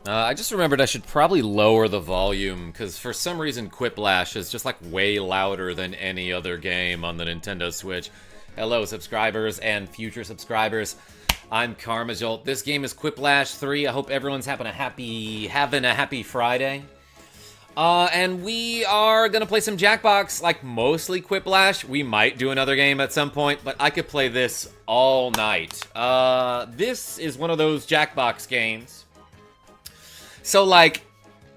I just remembered I should probably lower the volume, because for some reason Quiplash is just like way louder than any other game on the Nintendo Switch. Hello subscribers and future subscribers. I'm Karmajolt. This game is Quiplash 3. I hope everyone's having a happy Friday. And we are gonna play some Jackbox, like mostly Quiplash. We might do another game at some point, but I could play this all night. This is one of those Jackbox games. So like,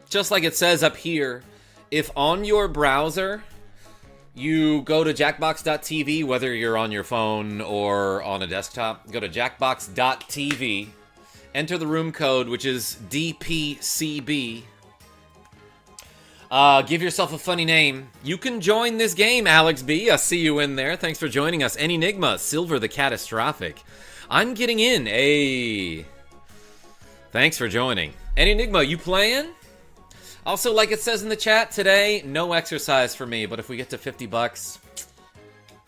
just like it says up here, if on your browser, you go to jackbox.tv, whether you're on your phone or on a desktop, go to jackbox.tv, enter the room code, which is DPCB. Give yourself a funny name. You can join this game, Alex B. I see you in there. Thanks for joining us. Enigma, Silver the Catastrophic. I'm getting in. Hey. Thanks for joining. Enigma, you playing? Also, like it says in the chat today, no exercise for me, but if we get to 50 bucks,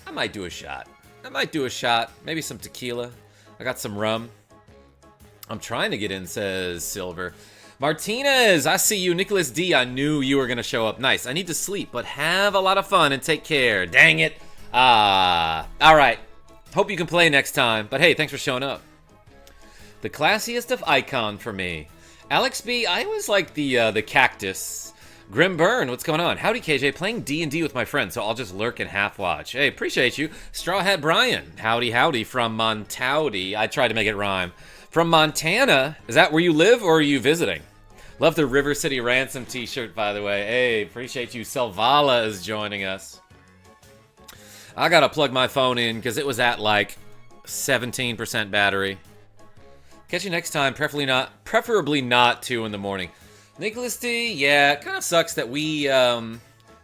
I might do a shot. Maybe some tequila. I got some rum. I'm trying to get in, says Silver. Martinez, I see you. Nicholas D, I knew you were going to show up. Nice. I need to sleep, but have a lot of fun and take care. Dang it. All right. Hope you can play next time. But hey, thanks for showing up. The classiest of icon for me. Alex B, I always like the cactus. Grim Burn, what's going on? Howdy, KJ. Playing D&D with my friends, so I'll just lurk and half watch. Hey, appreciate you. Straw Hat Brian. Howdy from Montowdy. I tried to make it rhyme. From Montana? Is that where you live, or are you visiting? Love the River City Ransom t-shirt, by the way. Hey, appreciate you. Selvala is joining us. I gotta plug my phone in, because it was at, like, 17% battery. Catch you next time, preferably not 2 in the morning. Nicholas D, yeah, it kind of sucks that we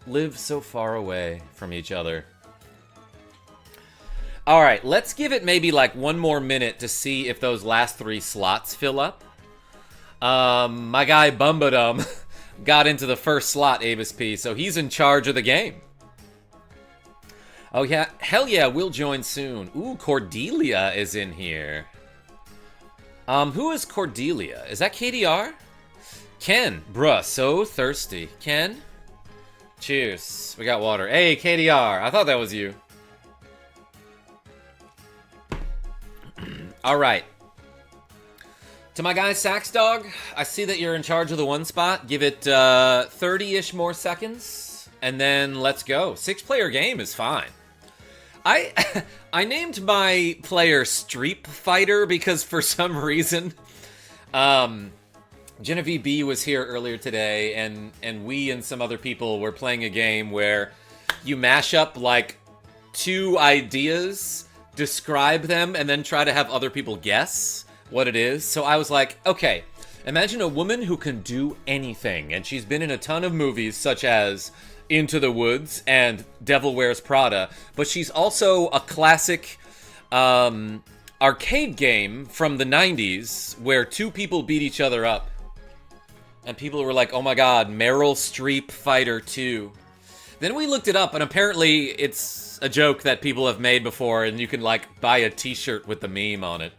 live so far away from each other. All right, let's give it maybe like 1 more minute to see if those last 3 slots fill up. My guy Bumbadum got into the first slot, Avis P, so he's in charge of the game. Oh yeah, hell yeah, we'll join soon. Ooh, Cordelia is in here. Who is Cordelia? Is that KDR? Ken, bruh, so thirsty. Ken? Cheers. We got water. Hey, KDR, I thought that was you. All right. To my guy Sax Dog, I see that you're in charge of the 1 spot. Give it 30-ish more seconds, and then let's go. 6-player game is fine. I named my player Streep Fighter because for some reason, Genevieve B was here earlier today, and we and some other people were playing a game where you mash up like 2 ideas, describe them, and then try to have other people guess what it is. So I was like, okay, imagine a woman who can do anything, and she's been in a ton of movies such as Into the Woods and Devil Wears Prada, but she's also a classic arcade game from the 90s where 2 people beat each other up. And people were like, oh my god, Meryl Streep Fighter 2. Then we looked it up, and apparently it's a joke that people have made before, and you can like buy a t-shirt with the meme on it.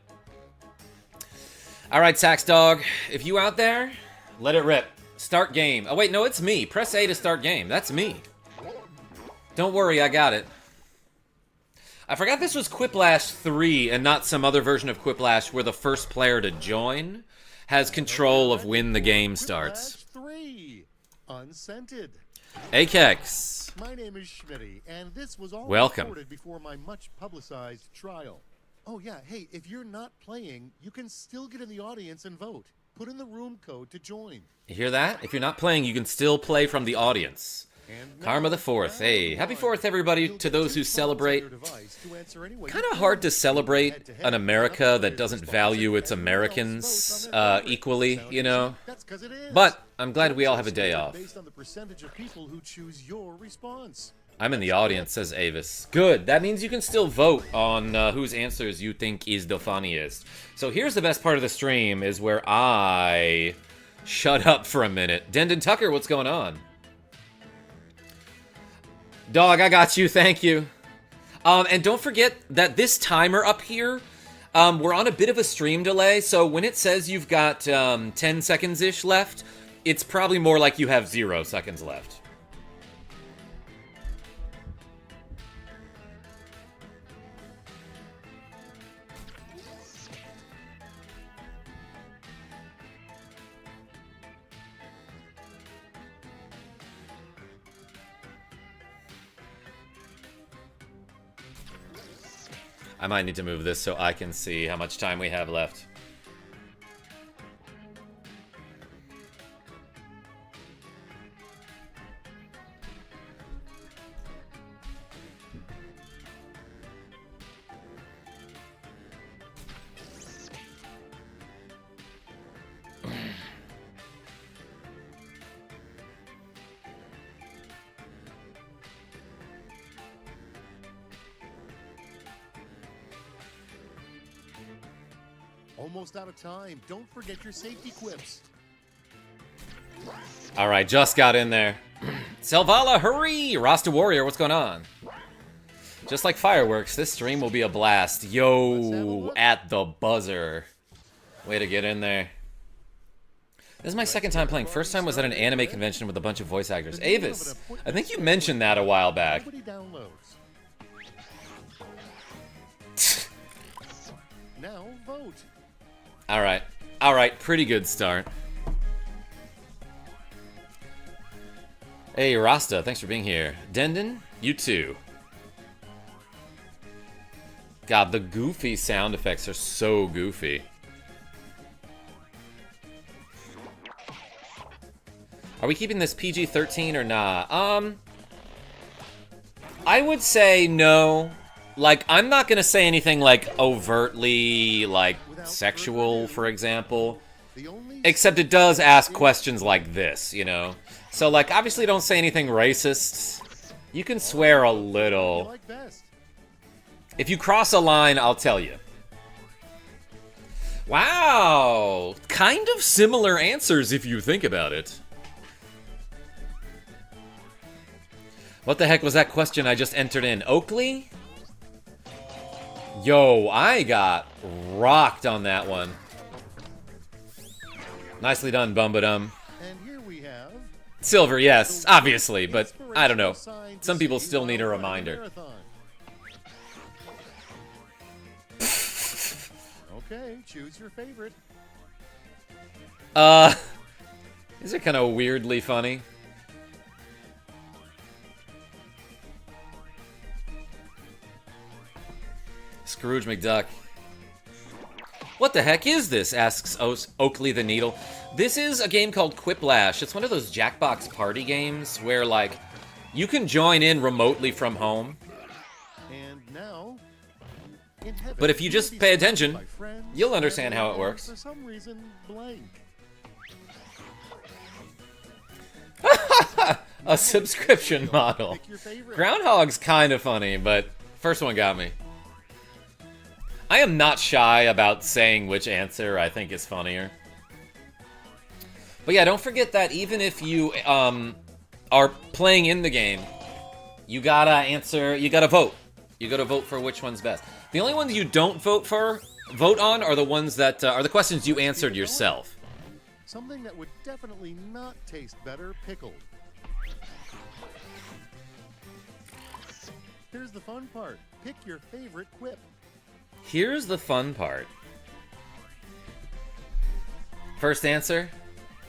Alright, Sax Dog, if you out there, let it rip. Start game. Oh wait, no, it's me. Press A to start game. That's me. Don't worry, I got it. I forgot this was Quiplash 3 and not some other version of Quiplash where the first player to join has control of when the game starts. Quiplash 3, unscented. Akex. My name is Schmitty, and this was all Welcome. recorded before my much-publicized trial. Oh yeah, hey, if you're not playing, you can still get in the audience and vote. Put in the room code to join. You hear that? If you're not playing, you can still play from the audience. Karma the 4th. Hey, happy 4th, everybody, to those who celebrate. Kind of hard to celebrate an America that doesn't value its Americans equally, you know? But I'm glad we all have a day off. I'm in the audience, says Avis. Good. That means you can still vote on whose answers you think is the funniest. So here's the best part of the stream, is where I shut up for a minute. Dendon Tucker, what's going on? Dog, I got you. Thank you. And don't forget that this timer up here, We're on a bit of a stream delay, so when it says you've got 10 seconds-ish left, it's probably more like you have 0 seconds left. I might need to move this so I can see how much time we have left. Almost out of time. Don't forget your safety quips. All right, just got in there. Selvala, hurry! Rasta Warrior, what's going on? Just like fireworks, this stream will be a blast. Yo, at the buzzer. Way to get in there. This is my second time playing. First time was at an anime convention with a bunch of voice actors. Avis, I think you mentioned that a while back. Now vote. All right, pretty good start. Hey, Rasta, thanks for being here. Dendon, you too. God, the goofy sound effects are so goofy. Are we keeping this PG-13 or not? I would say no. Like, I'm not gonna say anything, like, overtly, like, sexual, for example. Except it does ask questions like this, you know? So, like, obviously don't say anything racist. You can swear a little. If you cross a line, I'll tell you. Wow! Kind of similar answers if you think about it. What the heck was that question I just entered in? Oakley? Yo, I got rocked on that one. Nicely done, Bumbadum. And here we have Silver, yes, obviously, but I don't know. Some people still need a reminder. Okay, choose your favorite. These are kind of weirdly funny. Scrooge McDuck. What the heck is this? Asks Oakley the Needle. This is a game called Quiplash. It's one of those JackBox Party games where, like, you can join in remotely from home. And now, but if you just pay attention, you'll understand how it works. For some reason, blank. A subscription model. Groundhog's kind of funny, but first one got me. I am not shy about saying which answer I think is funnier. But yeah, don't forget that even if you are playing in the game, you gotta vote. You gotta vote for which one's best. The only ones you don't vote on are the ones that are the questions you answered yourself. Something that would definitely not taste better pickled. Here's the fun part. Pick your favorite quip. Here's the fun part. First answer,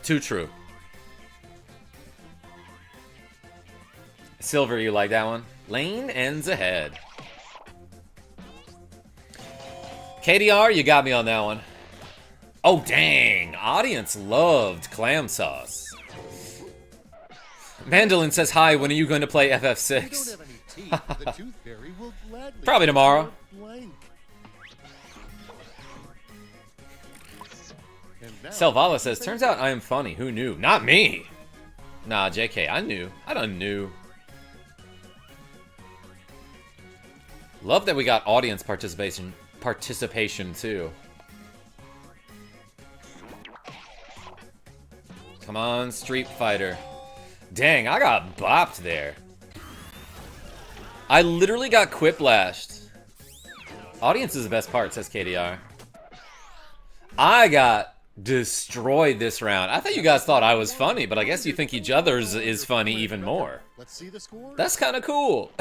too true. Silver, you like that one? Lane ends ahead. KDR, you got me on that one. Oh, dang. Audience loved clam sauce. Mandolin says, hi, when are you going to play FF6? Probably tomorrow. Selvala says, turns out I am funny. Who knew? Not me. Nah, JK, I knew. I done knew. Love that we got audience participation too. Come on, Street Fighter. Dang, I got bopped there. I literally got quiplashed. Audience is the best part, says KDR. I got destroyed this round. I thought you guys thought I was funny, but I guess you think each other's is funny even more. Let's see the score. That's kind of cool.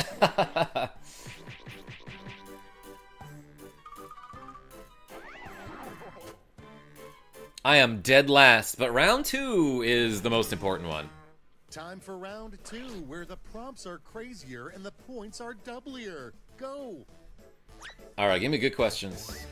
I am dead last, but round 2 is the most important one. Time for round 2, where the prompts are crazier and the points are doublier. Go! Alright, give me good questions.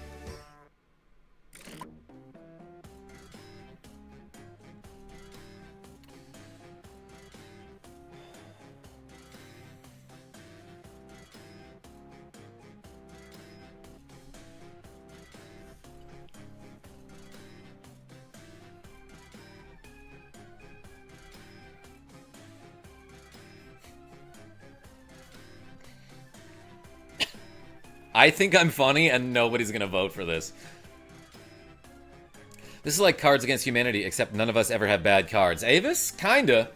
I think I'm funny, and nobody's gonna vote for this. This is like Cards Against Humanity, except none of us ever have bad cards. Avis? Kinda.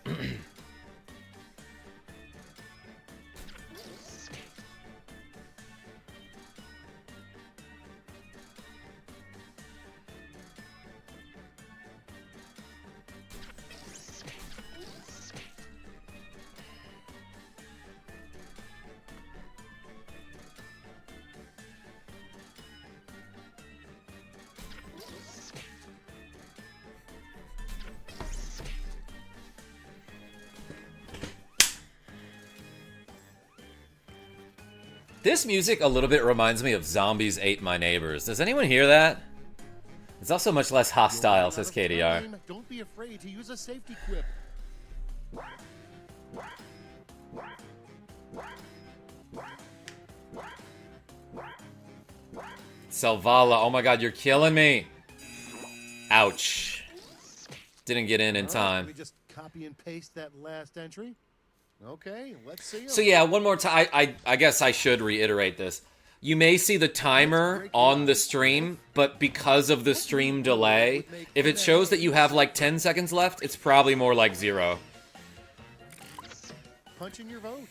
This music a little bit reminds me of Zombies Ate My Neighbors. Does anyone hear that? It's also much less hostile, says KDR. Don't be afraid to use a safety quip. Selvala, oh my god, you're killing me. Ouch. Didn't get in time. Let me just copy and paste that last entry. Okay, let's see. So yeah, one more time. I guess I should reiterate this. You may see the timer on the stream, but because of the stream delay, if it shows that you have like 10 seconds left, it's probably more like 0. Punch in your vote.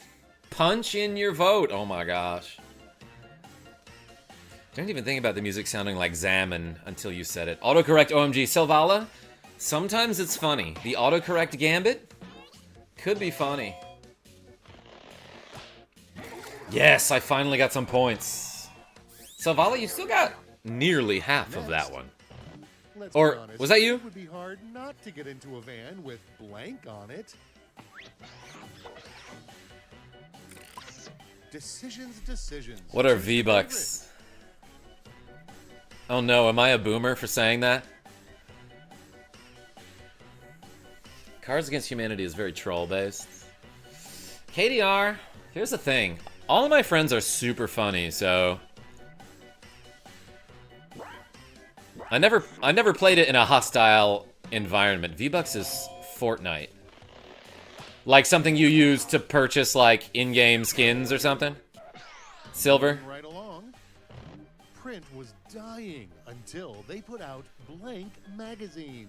Punch in your vote. Oh my gosh. Didn't even think about the music sounding like Zaman until you said it. Autocorrect OMG. Selvala, sometimes it's funny. The autocorrect gambit could be funny. Yes, I finally got some points. Selvala, you still got nearly half of that one. Let's Or, be honest, was that you? It would be hard not to get into a van with blank on it. Decisions. What are V-Bucks? Oh no, am I a boomer for saying that? Cards Against Humanity is very troll-based. KDR, here's the thing. All of my friends are super funny, so... I never played it in a hostile environment. V-Bucks is Fortnite. Like something you use to purchase, like, in-game skins or something? Silver? Right along. Print was dying until they put out Blank Magazine.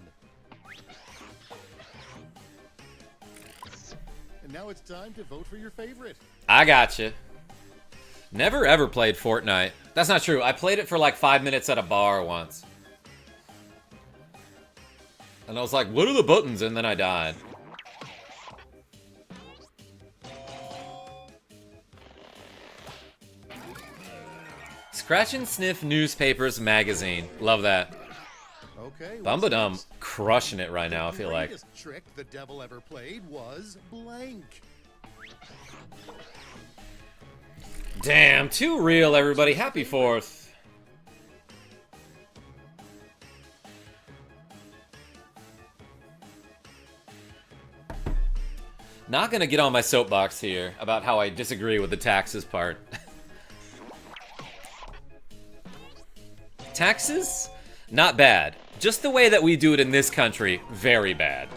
And now it's time to vote for your favorite. I gotcha. Never ever played Fortnite. That's not true. I played it for like 5 minutes at a bar once. And I was like, what are the buttons? And then I died. Scratch and Sniff Newspapers Magazine. Love that. Okay. Bumbadum crushing it right now, I feel like. The greatest trick the devil ever played was blank. Damn, too real, everybody. Happy 4th. Not gonna get on my soapbox here about how I disagree with the taxes part. Taxes? Not bad. Just the way that we do it in this country, very bad.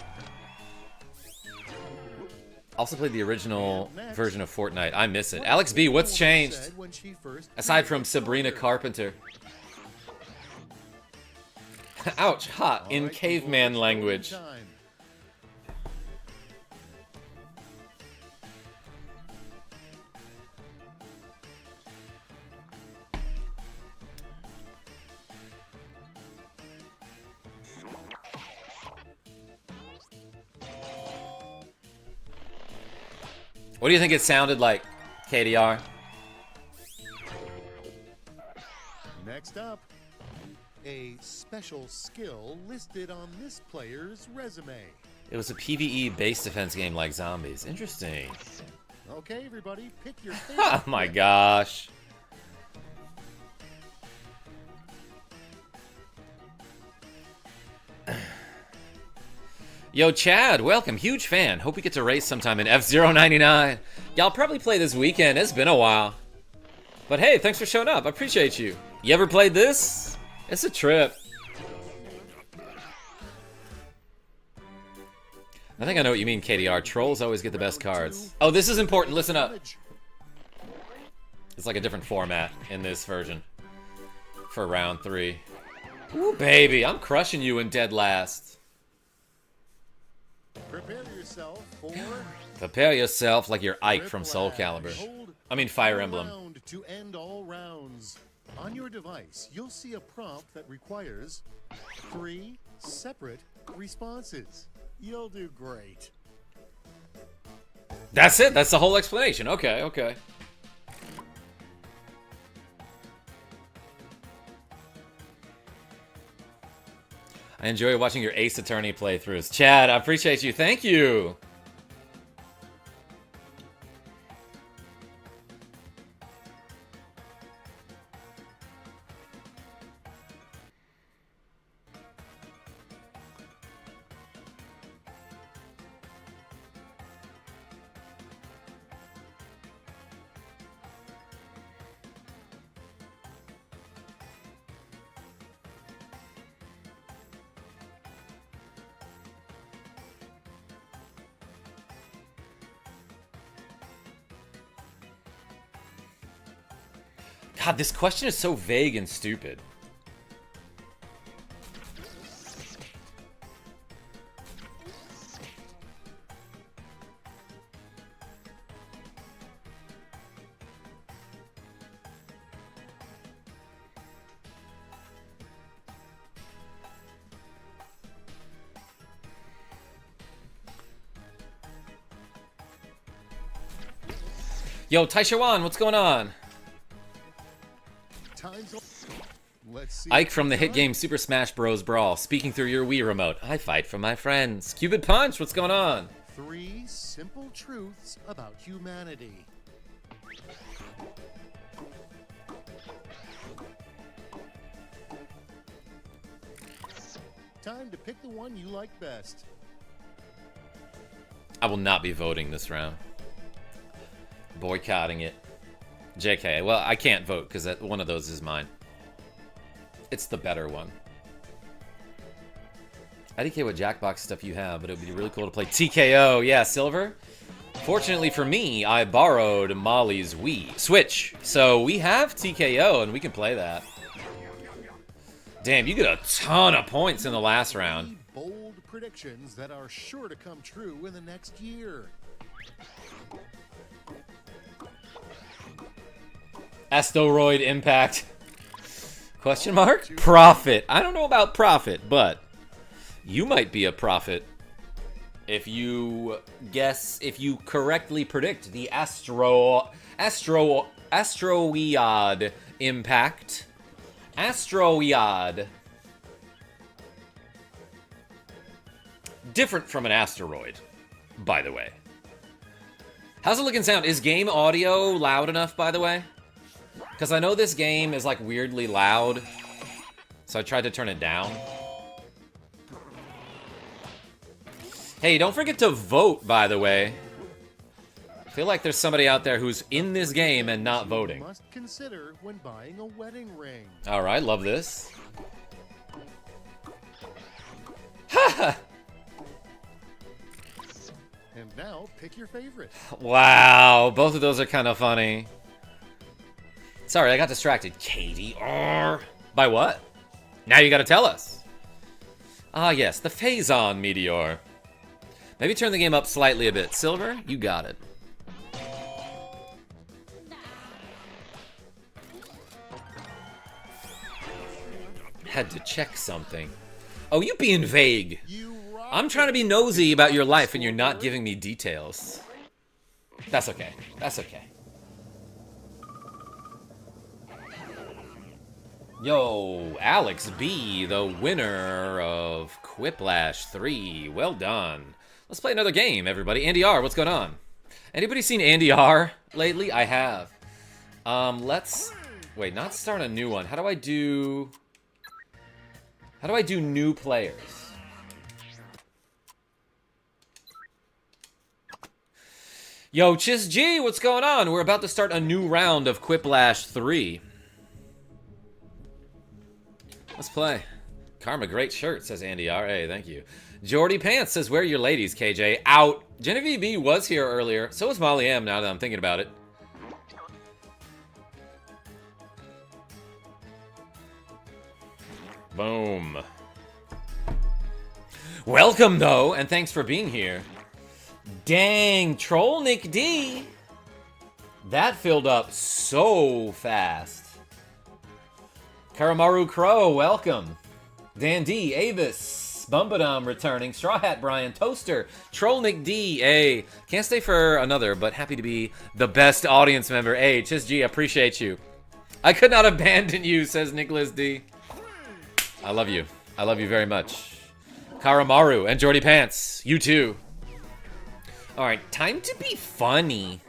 Also played the original version of Fortnite. I miss it. Alex B, what's changed? Aside from Sabrina Carpenter. Ouch, hot, in caveman language. What do you think it sounded like, KDR? Next up, a special skill listed on this player's resume. It was a PvE base defense game like zombies. Interesting. Okay, everybody, pick your favorite. Oh my gosh. Yo, Chad, welcome. Huge fan. Hope we get to race sometime in F-099. Yeah, I'll probably play this weekend. It's been a while. But hey, thanks for showing up. I appreciate you. You ever played this? It's a trip. I think I know what you mean, KDR. Trolls always get the best cards. Oh, this is important. Listen up. It's like a different format in this version for round 3. Ooh, baby, I'm crushing you in dead last. Prepare yourself for... Prepare yourself like you're Ike from Soul Calibur. I mean Fire Emblem. Round to end all rounds. On your device, you'll see a prompt that requires 3 separate responses. You'll do great. That's it. That's the whole explanation. Okay, okay. I enjoy watching your Ace Attorney playthroughs. Chad, I appreciate you. Thank you. God, this question is so vague and stupid. Yo, Taishawan, what's going on? Ike from the hit game Super Smash Bros. Brawl, speaking through your Wii remote. I fight for my friends. Cupid Punch, what's going on? 3 simple truths about humanity. Time to pick the one you like best. I will not be voting this round. Boycotting it. JK, well, I can't vote because one of those is mine. It's the better one. IDK what Jackbox stuff you have, but it would be really cool to play TKO. Yeah, Silver. Fortunately for me, I borrowed Molly's Wii Switch, so we have TKO and we can play that. Damn, you get a ton of points in the last round. Bold predictions that are sure to come true in the next year. Asteroid impact. Question mark? Profit. I don't know about profit, but you might be a prophet if you correctly predict the asteroid impact. Asteroid. Different from an asteroid, by the way. How's it looking sound? Is game audio loud enough, by the way? Because I know this game is like weirdly loud, so I tried to turn it down. Hey, don't forget to vote, by the way. I feel like there's somebody out there who's in this game and not voting. You must consider when buying a wedding ring. All right, love this. Ha! And now, pick your favorite. Wow, both of those are kind of funny. Sorry, I got distracted. Katie. By what? Now you gotta tell us. Ah, yes, the Phazon Meteor. Maybe turn the game up slightly a bit. Silver, you got it. Had to check something. Oh, you being vague. I'm trying to be nosy about your life and you're not giving me details. That's okay. That's okay. Yo, Alex B, the winner of Quiplash 3. Well done. Let's play another game, everybody. Andy R, what's going on? Anybody seen Andy R lately? I have. Let's... Wait, not start a new one. How do I do new players? Yo, Chis G, what's going on? We're about to start a new round of Quiplash 3. Let's play. Karma, great shirt, says Andy R. Hey, thank you. Jordy Pants says, where are your ladies, KJ? Out. Genevieve B was here earlier. So was Molly M, now that I'm thinking about it. Boom. Welcome, though, and thanks for being here. Dang, Troll Nick D. That filled up so fast. Karamaru Crow, welcome. Dan D, Avis, Bumbadum returning, Straw Hat Brian, Toaster, Troll Nick D, A. Can't stay for another, but happy to be the best audience member. A, Chis G, appreciate you. I could not abandon you, says Nicholas D. I love you. I love you very much. Karamaru and Jordy Pants, you too. Alright, time to be funny.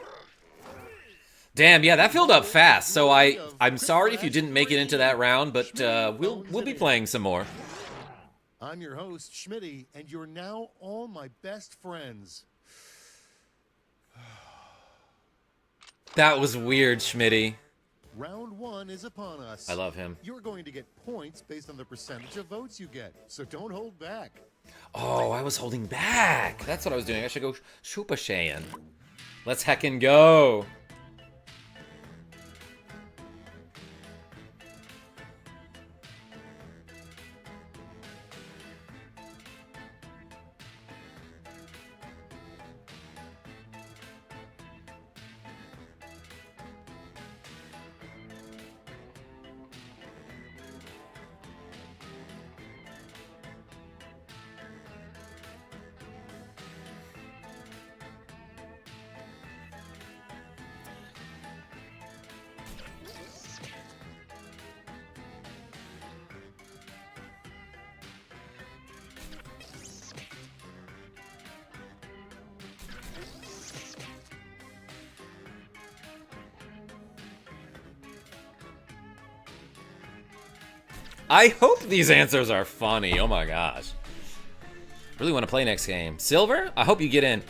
Damn, yeah, that filled up fast. So I'm sorry if you didn't make it into that round, but we'll be playing some more. I'm your host, Schmitty, and you're now all my best friends. That was weird, Schmitty. Round 1 is upon us. I love him. You're going to get points based on the percentage of votes you get, so don't hold back. Oh, I was holding back. That's what I was doing. I should go Super Saiyan. Let's heckin' go. I hope these answers are funny. Oh my gosh. Really want to play next game. Silver? I hope you get in.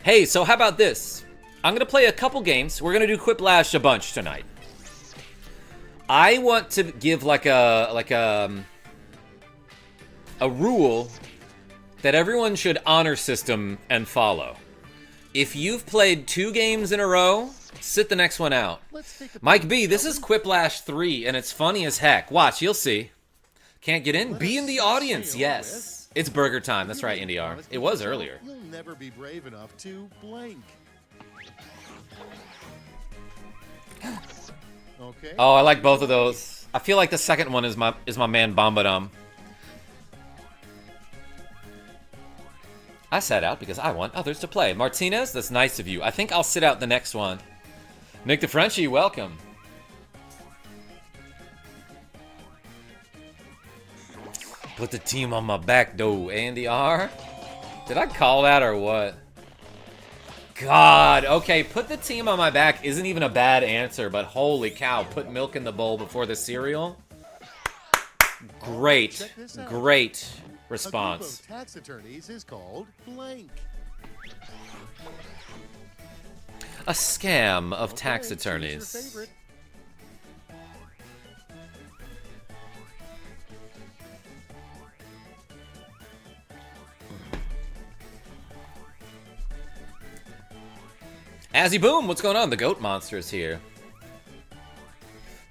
Hey, so how about this? I'm going to play a couple games. We're going to do Quiplash a bunch tonight. I want to give like a rule that everyone should honor system and follow. If you've played 2 games in a row, sit the next one out. Mike B, this is Quiplash 3, and it's funny as heck. Watch, you'll see. Can't get in? Be in the audience, yes. It's burger time. That's right, Indy R. It was earlier. You'll never be brave enough to blank. Okay. Oh, I like both of those. I feel like the second one is my man Bombadum. I sat out because I want others to play. Martinez, that's nice of you. I think I'll sit out the next one. Nick the Frenchie, welcome. Put the team on my back, though, Andy R. Did I call that or what? God, okay, put the team on my back isn't even a bad answer, but holy cow, put milk in the bowl before the cereal? Great, great response. A group of tax attorneys is called blank. A scam of Okay, tax choose attorneys. your favorite. Azzy Boom, what's going on? The Goat Monster is here.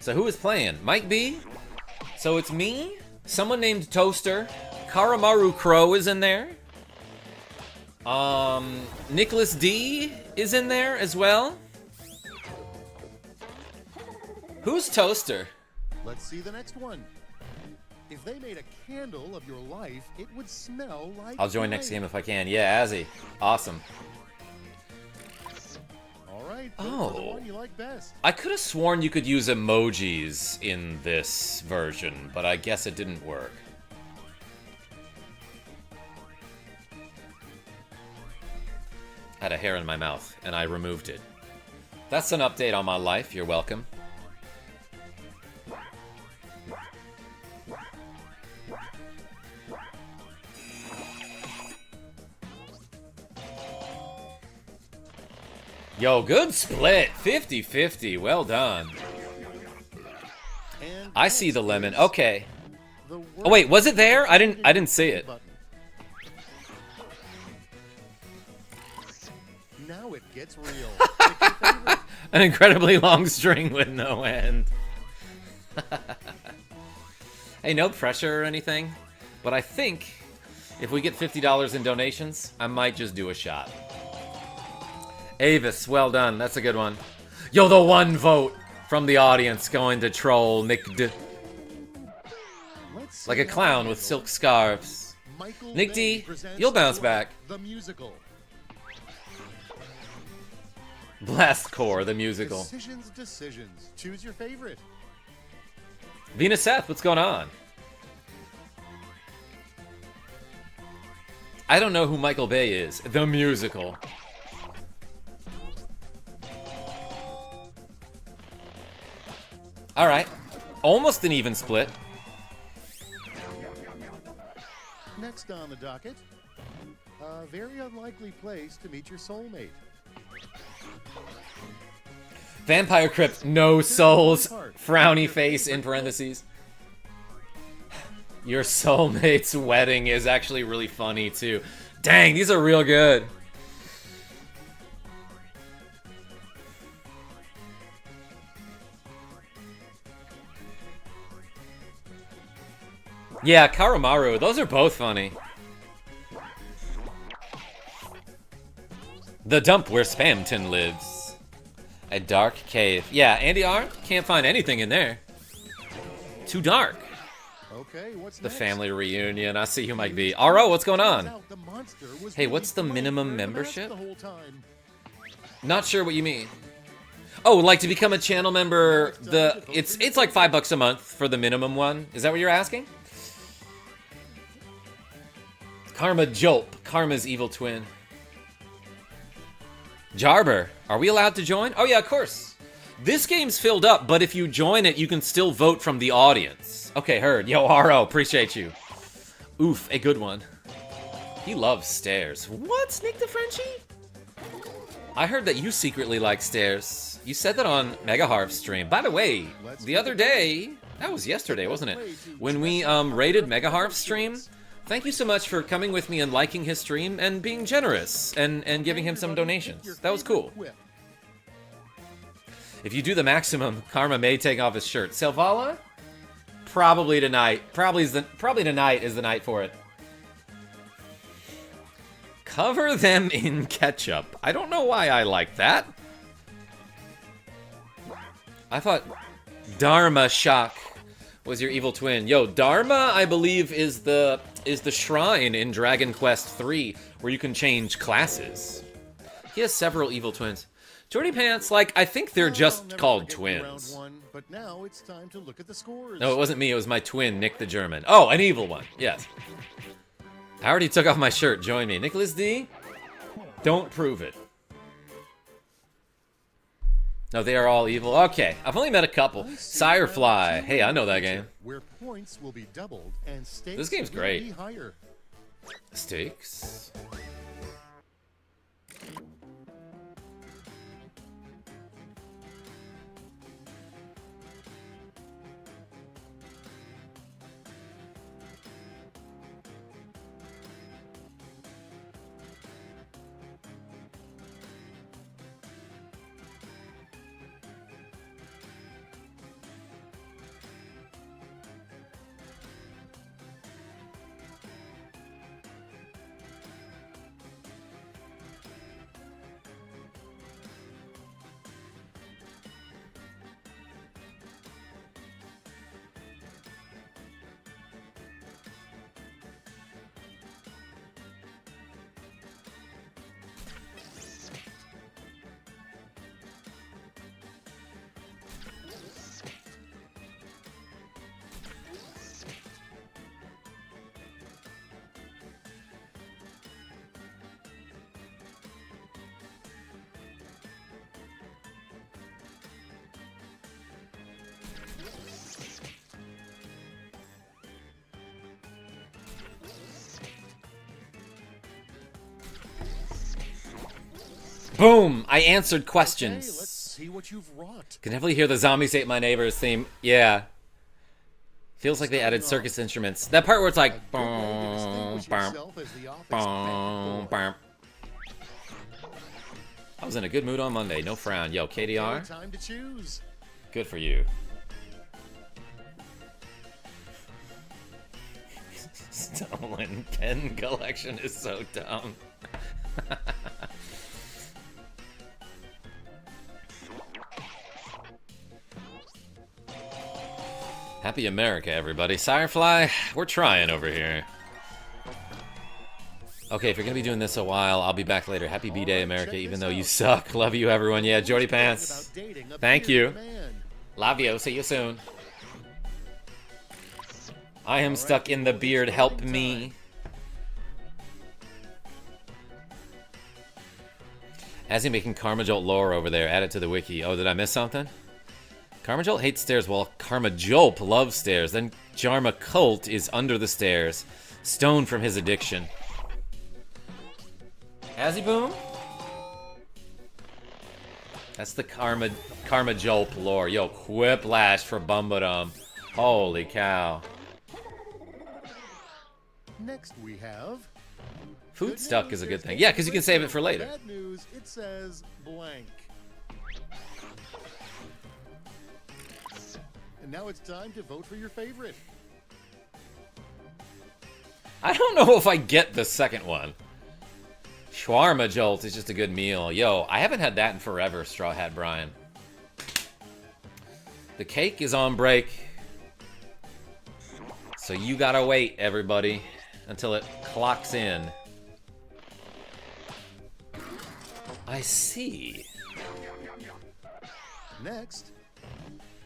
So who is playing? Mike B? So it's me, someone named Toaster, Karamaru Crow is in there. Nicholas D is in there as well. Who's Toaster? Let's see the next one. If they made a candle of your life, it would smell like I'll join next game if I can. Yeah, Azzy. Awesome. right. Vote for the Oh. one you like best. I could have sworn you could use emojis in this version, but I guess it didn't work. I had a hair in my mouth, and I removed it. That's an update on my life. You're welcome. Yo, good split. 50-50. Well done. And I see the next lemon. is Okay. the Oh wait, was it there? I working didn't see it. button. Now it gets real. Pick your favorite. An incredibly long string with no end. Hey, no pressure or anything, but I think if we get $50 in donations, I might just do a shot. Avis, well done. That's a good one. Yo, the one vote from the audience going to troll Nick D. Let's Like see a how clown it with goes. silk scarves. Michael Nick Bay D, presents you'll bounce Shrek, back. The musical. Blast Core, the musical. Decisions. Choose your favorite. Venus Seth, what's going on? I don't know who Michael Bay is. The musical. Alright. Almost an even split. Next on the docket, a very unlikely place to meet your soulmate. Vampire Crypt, no souls. Frowny face in parentheses. Your soulmate's wedding is actually really funny too. Dang, these are real good. Yeah, Karumaru, those are both funny. The dump where Spamton lives. A dark cave. Yeah, Andy R, can't find anything in there. Too dark. Okay, what's The next? family reunion. I see who might be. RO, what's going Turns on? out the monster was Hey, really what's the Mike minimum wearing a mask membership? the whole time. Not sure what you mean. Oh, like to become a channel member, it's like $5 a month for the minimum one. Is that what you're asking? Karma Jolp, Karma's evil twin. Jarber, are we allowed to join? Oh yeah, of course. This game's filled up, but if you join it, you can still vote from the audience. Okay, heard. Yo, RO, appreciate you. Oof, a good one. He loves stairs. What, Nick the Frenchie? I heard that you secretly like stairs. You said that on Mega Harv stream. By the way, the other day, that was yesterday, wasn't it? When we rated Mega Harv stream, thank you so much for coming with me and liking his stream and being generous and giving him some donations. That was cool. If you do the maximum, Karma may take off his shirt. Selvala? Probably tonight. Probably tonight is the night for it. Cover them in ketchup. I don't know why I like that. I thought Dharma Shock was your evil twin. Yo, Dharma, I believe, is the shrine in Dragon Quest III where you can change classes. He has several evil twins. Jordy Pants, like, I think they're just I'll never called forget twins. round one, but now it's time to look at the scores. No, it wasn't me. It was my twin, Nick the German. Oh, an evil one. Yes. I already took off my shirt. Join me. Nicholas D, don't prove it. No, they are all evil. Okay, I've only met a couple. Sirefly. Hey, I know that game. Where points will be doubled and stakes This game's will great. be higher. Stakes. Boom! I answered questions. Okay, let's see what you've wrought. Can definitely hear the Zombies Ate My Neighbors theme. Yeah. Feels like they added circus instruments. That part where it's like... Boom, bam, boom, bam. I was in a good mood on Monday. No frown. Yo, KDR. Time to choose. Good for you. Stolen pen collection is so dumb. Happy America, everybody. Sirefly, we're trying over here. Okay, if you're gonna be doing this a while, I'll be back later. Happy B-Day, America, even though you suck. Love you, everyone. Yeah, Jordy Pants. Thank you. Love you. See you soon. I am stuck in the beard. Help me. As he making Karma Jolt lore over there, add it to the wiki. Oh, did I miss something? Karma Jolt hates stairs while Karma Jolt loves stairs. Then Jarma Cult is under the stairs, stoned from his addiction. Azzy Boom? That's the Karma Jolt lore. Yo, Quiplash for Bumbadum. Holy cow. Next we have... Food stuck is a good thing. Yeah, because you can save it for later. Bad news, it says blank. And now it's time to vote for your favorite. I don't know if I get the second one. Shawarma Jolt is just a good meal. Yo, I haven't had that in forever, Straw Hat Brian. The cake is on break. So you gotta wait, everybody, until it clocks in. I see. Next,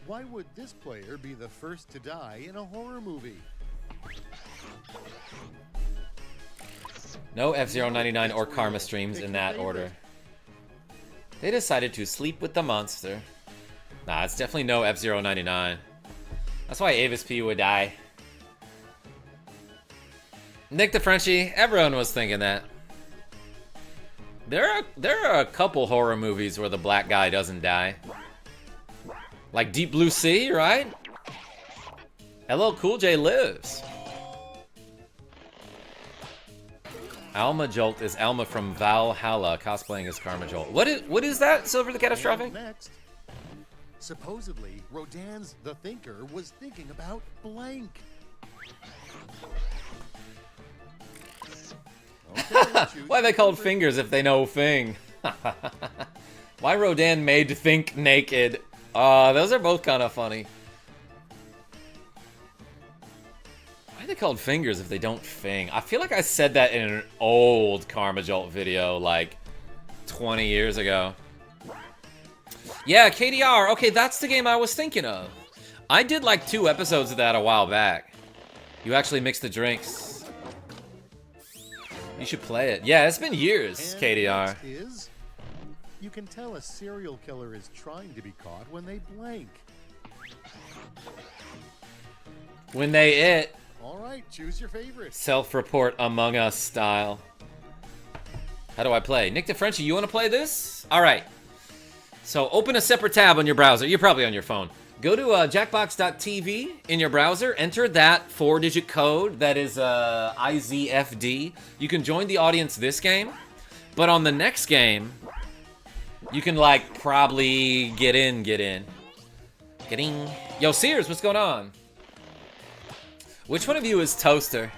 why would this player be the first to die in a horror movie? No F-099 or Karma streams in that order. They decided to sleep with the monster. Nah, it's definitely no F-099. That's why Avis P would die. Nick the Frenchie, everyone was thinking that. There are a couple horror movies where the black guy doesn't die. Like Deep Blue Sea, right? LL Cool J lives. Alma Jolt is Alma from Valhalla cosplaying as Karma Jolt. What is that, Silver the Catastrophic? And next, supposedly, Rodin's The Thinker was thinking about blank. Why are they called fingers if they know Fing? Why Rodin made Think naked? Those are both kind of funny. Why are they called fingers if they don't Fing? I feel like I said that in an old Karma Jolt video, like 20 years ago. Yeah, KDR. Okay, that's the game I was thinking of. I did like 2 episodes of that a while back. You actually mix the drinks. You should play it. Yeah, it's been years, And KDR. next is, you can tell a serial killer is trying to be caught when they blank. When they it, All right, choose your favorite. self-report Among Us style. How do I play? Nick the Frenchie, you want to play this? All right. So open a separate tab on your browser. You're probably on your phone. Go to jackbox.tv in your browser. Enter that 4-digit code that is IZFD. You can join the audience this game. But on the next game, you can, like, probably get in. Yo, Sears, what's going on? Which one of you is Toaster?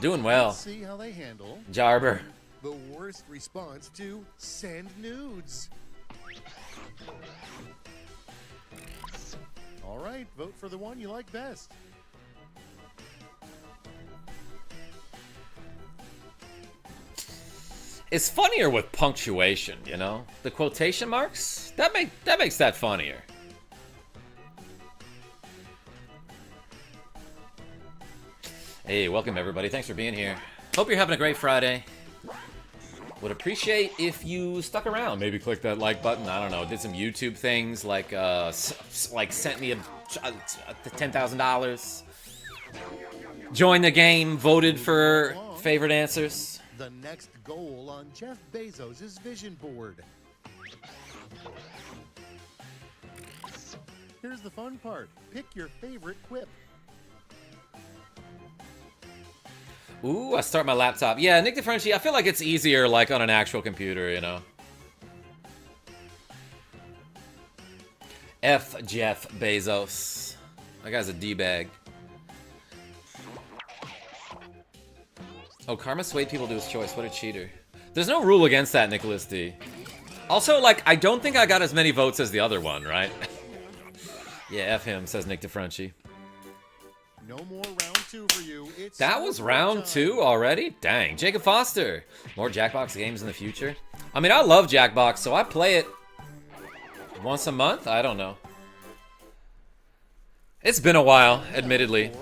Doing well. Let's see how they handle Jarber. the worst response to send nudes. All right, vote for the one you like best. It's funnier with punctuation, you know? The quotation marks? That makes that funnier. Hey, welcome everybody. Thanks for being here. Hope you're having a great Friday. Would appreciate if you stuck around. Maybe click that like button. I don't know. Did some YouTube things like sent me $10,000. Joined the game. Voted for favorite answers. The next goal on Jeff Bezos' vision board. Here's the fun part. Pick your favorite quip. Ooh, I start my laptop. Yeah, Nick DeFrenchie, I feel like it's easier like on an actual computer, you know. F Jeff Bezos. That guy's a D-bag. Oh, Karma swayed people to his choice. What a cheater. There's no rule against that, Nicholas D. Also, like, I don't think I got as many votes as the other one, right? Yeah, F him, says Nick DeFrenchie. No more round 2 for you. That was round 2 already? Dang. Jacob Foster. More Jackbox games in the future? I mean, I love Jackbox, so I play it once a month? I don't know. It's been a while, admittedly.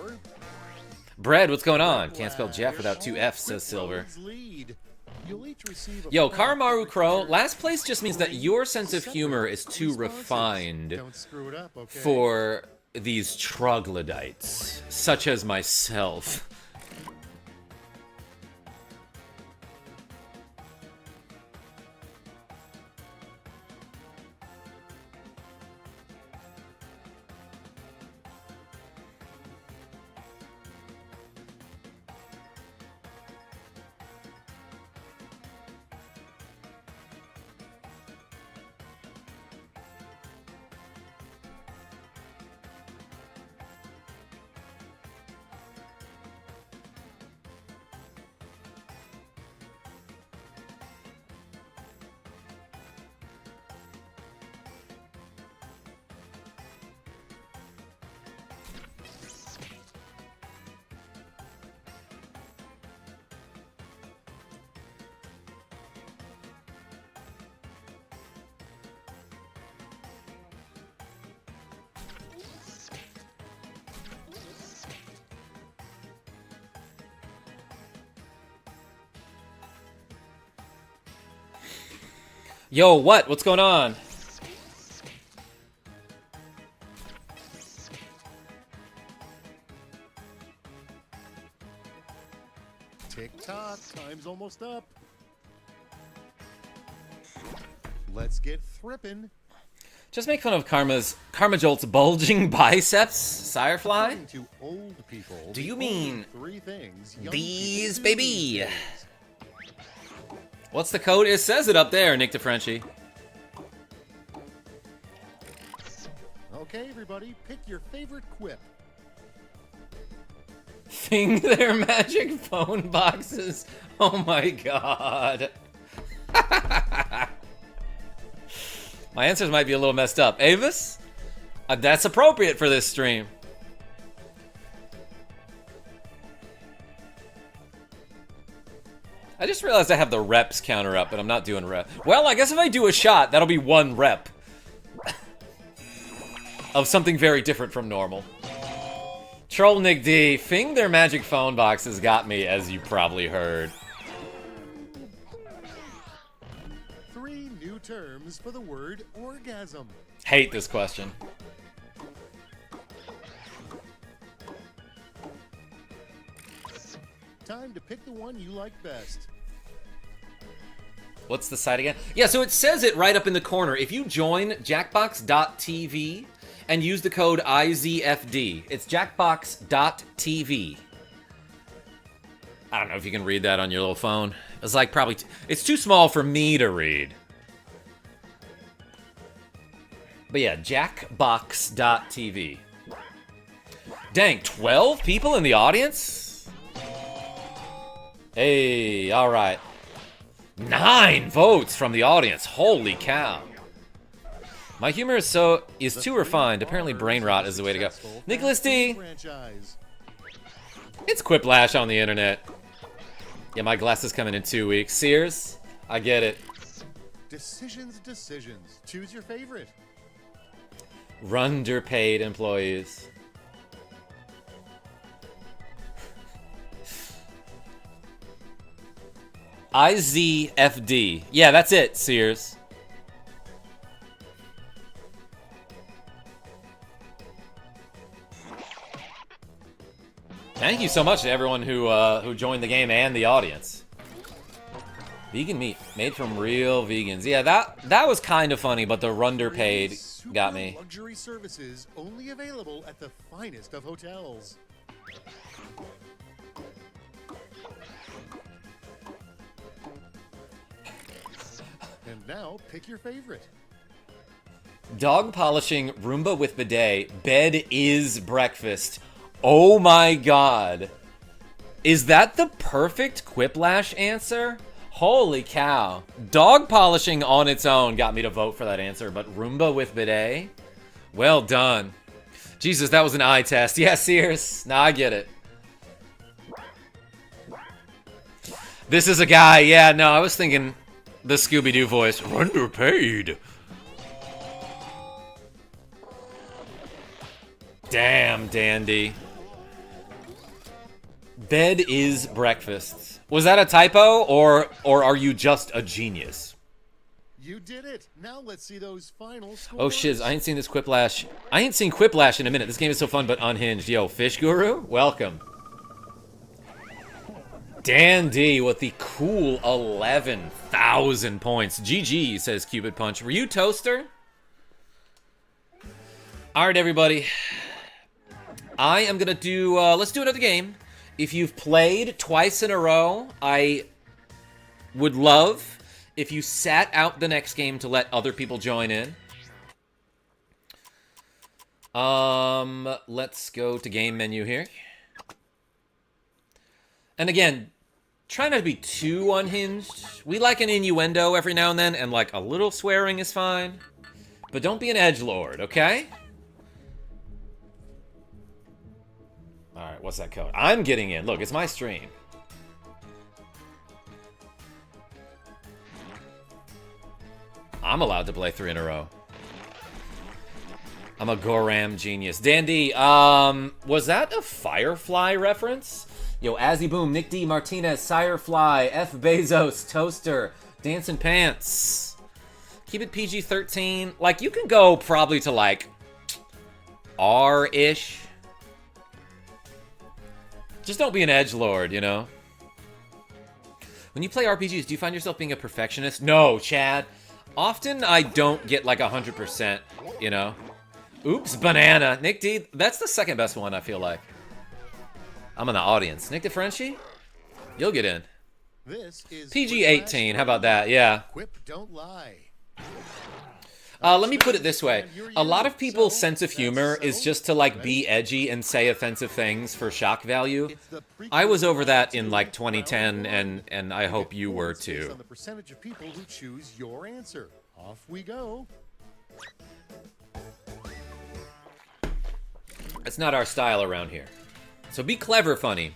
Bread, what's going on? Can't spell Jeff without 2 F's, says Silver. Yo, Karamaru Crow, last place just means that your sense of humor is too refined for these troglodytes, such as myself. Yo, what? What's going on? Tick-tock, time's almost up. Let's get thrippin'. Just make fun of Karma Jolt's bulging biceps, Sirefly? To old people, do you mean 3 things these, baby? What's the code? It says it up there, Nick DeFrenchie. Okay, everybody, pick your favorite quip. Thing their magic phone boxes. Oh my god. My answers might be a little messed up. Avis? That's appropriate for this stream. I just realized I have the reps counter up, but I'm not doing rep. Well, I guess if I do a shot, that'll be 1 rep. Of something very different from normal. Troll Nick D, Fing their magic phone boxes got me, as you probably heard. 3 new terms for the word orgasm. Hate this question. Time to pick the one you like best. What's the site again? Yeah, so it says it right up in the corner. If you join jackbox.tv and use the code IZFD, it's jackbox.tv. I don't know if you can read that on your little phone. It's like probably... it's too small for me to read. But yeah, jackbox.tv. Dang, 12 people in the audience? Hey, all right. 9 votes from the audience. Holy cow. My humor is too refined. Apparently brain rot is the way to go. Nicholas D. It's Quiplash on the internet. Yeah, my glasses coming in 2 weeks. Sears, I get it. Decisions. Choose your favorite. Underpaid employees. IZFD. Yeah, that's it, Sears. Thank you so much to everyone who joined the game and the audience. Vegan meat made from real vegans. Yeah, that was kind of funny, but the underpaid got me. Luxury services only available at the finest of hotels. And now, pick your favorite. Dog polishing Roomba with bidet. Bed is breakfast. Oh my god. Is that the perfect Quiplash answer? Holy cow. Dog polishing on its own got me to vote for that answer, but Roomba with bidet? Well done. Jesus, that was an eye test. Yeah, Sears. Nah, I get it. This is a guy. Yeah, no, I was thinking the Scooby-Doo voice. Underpaid. Damn, Dandy. Bed is breakfast. Was that a typo, or are you just a genius? You did it. Now let's see those final scores. Oh shiz, I ain't seen this Quiplash. I ain't seen Quiplash in a minute. This game is so fun but unhinged. Yo, Fish Guru, welcome. Dandy with the cool 11,000 points. GG, says Cupid Punch. Were you Toaster? All right, everybody. I am gonna do, let's do another game. If you've played twice in a row, I would love if you sat out the next game to let other people join in. Let's go to game menu here. And again, try not to be too unhinged. We like an innuendo every now and then, and like a little swearing is fine. But don't be an edgelord, okay? Alright, what's that code? I'm getting in. Look, it's my stream. I'm allowed to play 3 in a row. I'm a Goram genius. Dandy, was that a Firefly reference? Yo, Azzy Boom, Nick D, Martinez, Firefly, F Bezos, Toaster, Dancing Pants. Keep it PG-13. Like, you can go probably to, like, R-ish. Just don't be an edgelord, you know? When you play RPGs, do you find yourself being a perfectionist? No, Chad. Often I don't get like 100%, you know? Oops, banana. Nick D, that's the second best one, I feel like. I'm in the audience. Nick DeFrenchie? You'll get in. This is PG-18, how about that? Yeah. Quip, don't lie. Let me put it this way. A lot of people's sense of humor is just to, like, be edgy and say offensive things for shock value. I was over that in, like, 2010, and I hope you were, too. On the percentage of people who choose your answer. Off we go. It's not our style around here. So be clever, funny.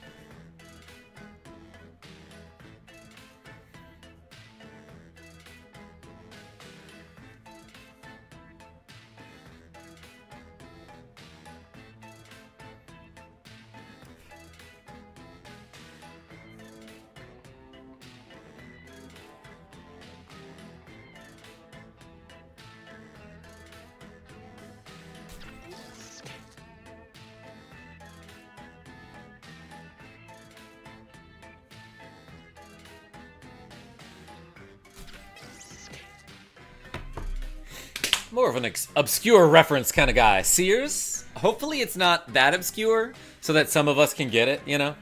More of an obscure reference kind of guy. Sears? Hopefully it's not that obscure, so that some of us can get it, you know?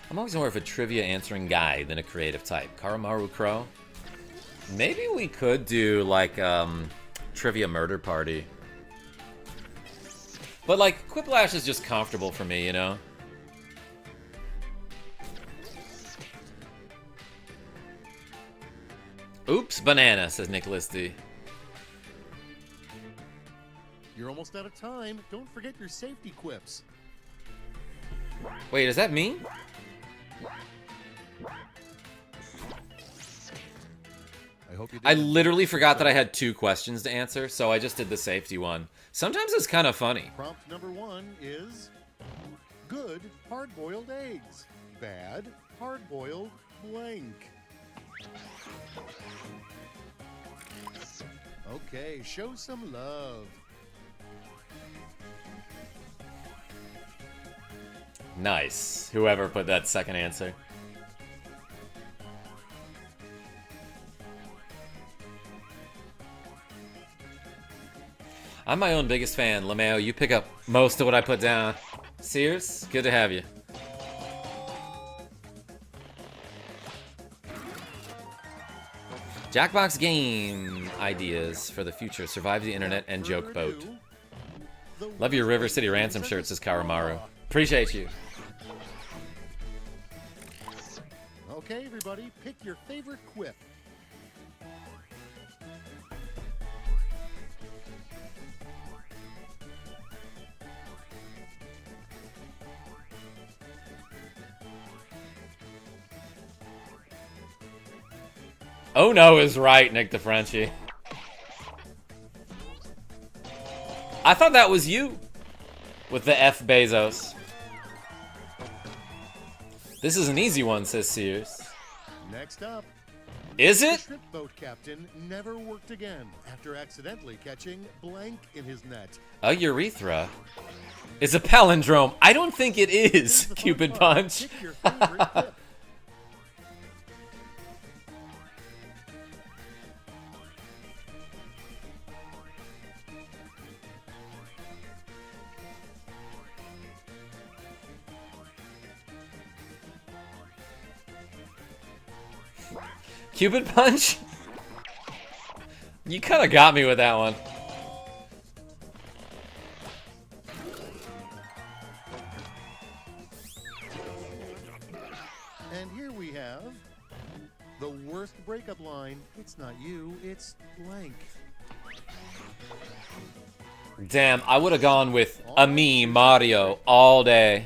I'm always more of a trivia answering guy than a creative type. Karamaru Crow? Maybe we could do, like, trivia murder party. But, like, Quiplash is just comfortable for me, you know? Oops, banana, says Nicholas D. You're almost out of time. Don't forget your safety quips. Wait, is that me? I literally forgot that I had 2 questions to answer, so I just did the safety one. Sometimes it's kind of funny. Prompt number 1 is good hard-boiled eggs. Bad hard-boiled blank. Okay, show some love. Nice. Whoever put that second answer. I'm my own biggest fan. LeMayo, you pick up most of what I put down. Sears, good to have you. Jackbox game ideas for the future. Survive the internet and joke boat. Love your River City Ransom shirt, says Karamaru. Appreciate you. Okay, everybody, pick your favorite quip. Oh no is right, Nick DeFrenchie. I thought that was you with the F Bezos. This is an easy one, says Sears. Next up. Is it? The shrimp boat captain never worked again after accidentally catching blank in his net. A urethra is a palindrome. I don't think it is, Cupid Punch. Pick your favorite quip. Cupid Punch? You kind of got me with that one. And here we have the worst breakup line. It's not you, it's blank. Damn, I would have gone with a me, Mario, all day.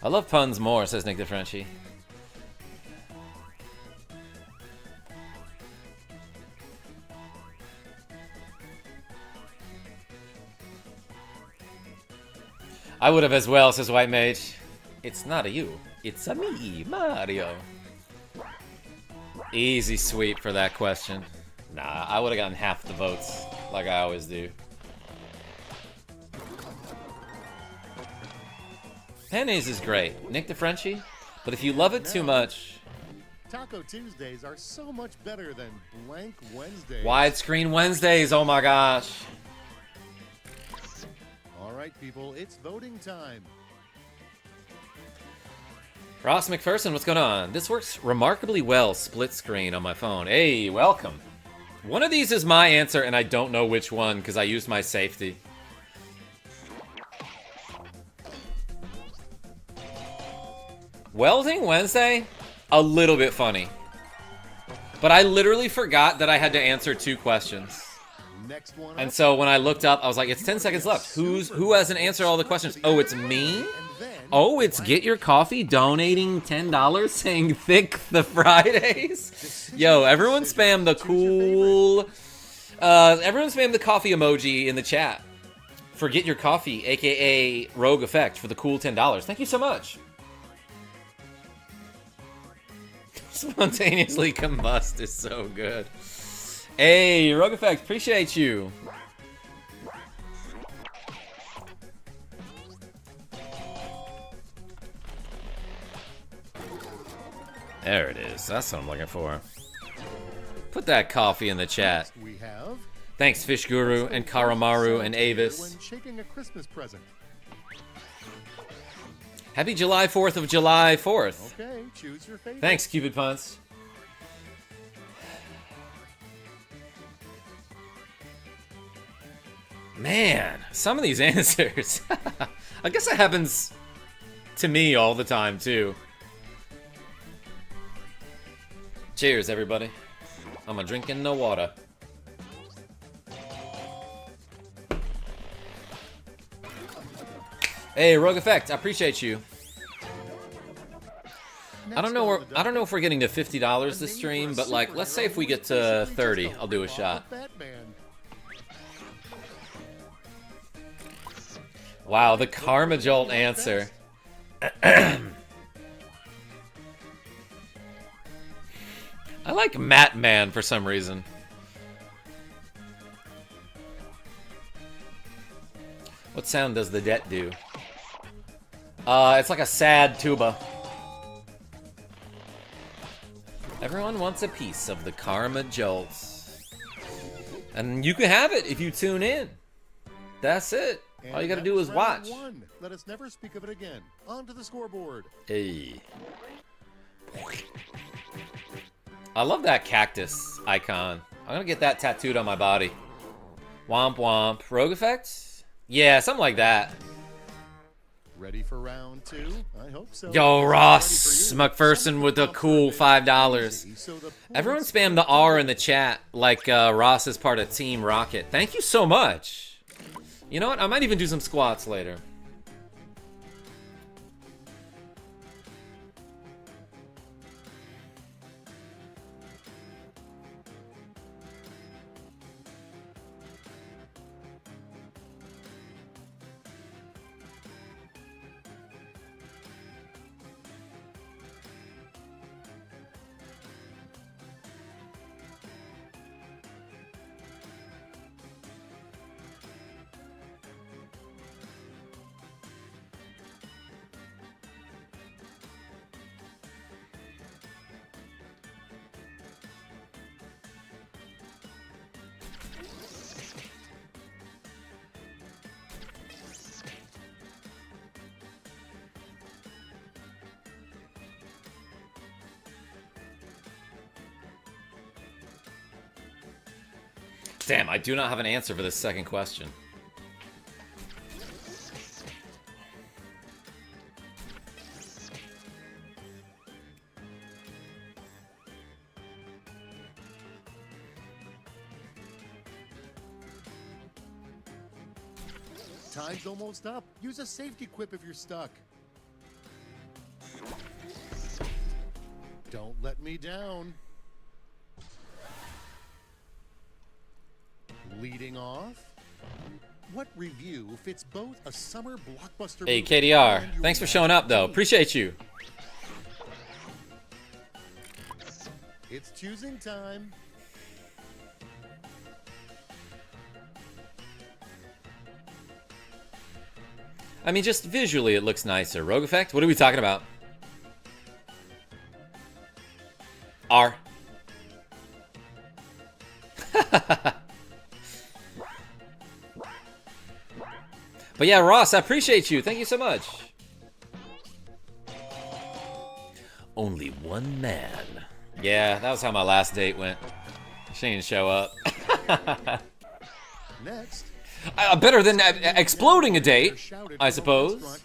I love puns more, says Nick DeFrenchie. I would have as well, says White Mage. It's not a you, it's a me, Mario. Easy sweep for that question. Nah, I would have gotten half the votes, like I always do. Mayonnaise is great, Nick DeFrenchie, but if you love it too much... Taco Tuesdays are so much better than blank Wednesdays. Widescreen Wednesdays, oh my gosh. All right, people, it's voting time. Ross McPherson, what's going on? This works remarkably well split screen on my phone. Hey, welcome. One of these is my answer, and I don't know which one because I used my safety. Welding Wednesday? A little bit funny. But I literally forgot that I had to answer 2 questions. Next one And so when I looked up, I was like, it's 10 seconds left. Who hasn't answered all the questions? Oh, it's me? Oh, it's Get Your Coffee donating $10 saying thick the Fridays. Yo, everyone spam the cool... everyone spam the coffee emoji in the chat for Get Your Coffee, aka Rogue Effect, for the cool $10. Thank you so much. Spontaneously combust is so good. Hey, Rogue Effect, appreciate you. There it is. That's what I'm looking for. Put that coffee in the chat. we have Thanks, Fish Guru and Karamaru and Avis. when shaking a Christmas present. Happy July 4th of July 4th. Okay, choose your favorite. Thanks, Cupid Punts. Man, some of these answers. I guess that happens to me all the time, too. Cheers, everybody. I'm drinking no water. Hey, Rogue Effect, I appreciate you. I don't know if we're getting to $50 this stream, but like, let's say if we get to 30, I'll do a shot. Wow, the Karma Jolt answer. I like Matt Man for some reason. What sound does the debt do? It's like a sad tuba. Everyone wants a piece of the Karma Jolts. And you can have it if you tune in. That's it. All you gotta do is watch. Let us never speak of it again. On to the scoreboard. Hey. I love that cactus icon. I'm gonna get that tattooed on my body. Womp womp. Rogue effect? Yeah, something like that. Ready for round 2? I hope so. Yo, Ross McPherson with the cool $5. Everyone spam the R in the chat like Ross is part of Team Rocket. Thank you so much. You know what? I might even do some squats later. Damn, I do not have an answer for this second question. Time's almost up. Use a safety quip if you're stuck. Don't let me down. Leading off, what review fits both a summer blockbuster? Hey, KDR. Thanks for showing up, though. Appreciate you. It's choosing time. I mean, just visually, it looks nicer. Rogue effect? What are we talking about? R. But yeah, Ross, I appreciate you. Thank you so much. Only one man. Yeah, that was how my last date went. She didn't show up. Next. Better than exploding a date, I suppose.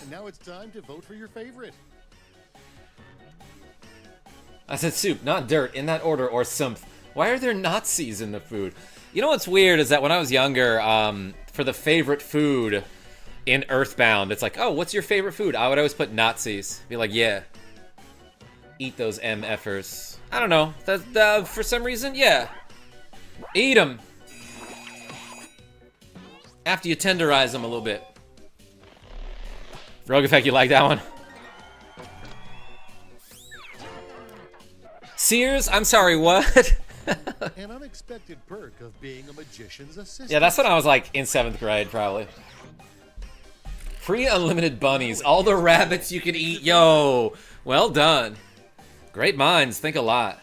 And now it's time to vote for your favorite. I said soup, not dirt, in that order, or something. Why are there Nazis in the food? You know what's weird is that when I was younger, for the favorite food in Earthbound, it's like, oh, what's your favorite food? I would always put Nazis. Be like, yeah. Eat those MFers. I don't know. For some reason, yeah. Eat them. After you tenderize them a little bit. Rogue effect, you like that one? Sears? I'm sorry, what? An unexpected perk of being a magician's assistant. Yeah, that's when I was like in 7th grade, probably. Free unlimited bunnies. All the rabbits you can eat. Yo, well done. Great minds think a lot.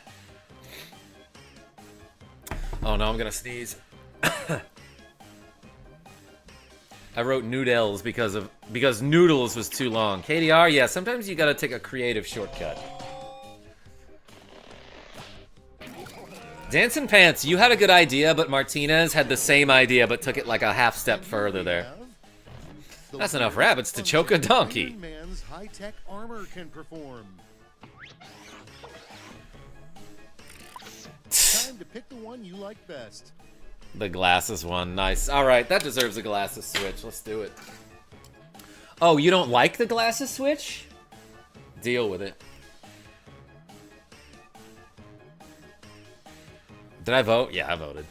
Oh no, I'm gonna sneeze. I wrote noodles because noodles was too long. KDR, yeah, sometimes you gotta take a creative shortcut. Dancing Pants, you had a good idea, but Martinez had the same idea, but took it like a half step further there. That's enough rabbits to choke a donkey. Iron Man's high-tech armor can perform. Time to pick the one you like best. The glasses one, nice. All right, that deserves a glasses switch. Let's do it. Oh, you don't like the glasses switch? Deal with it. Did I vote? Yeah, I voted.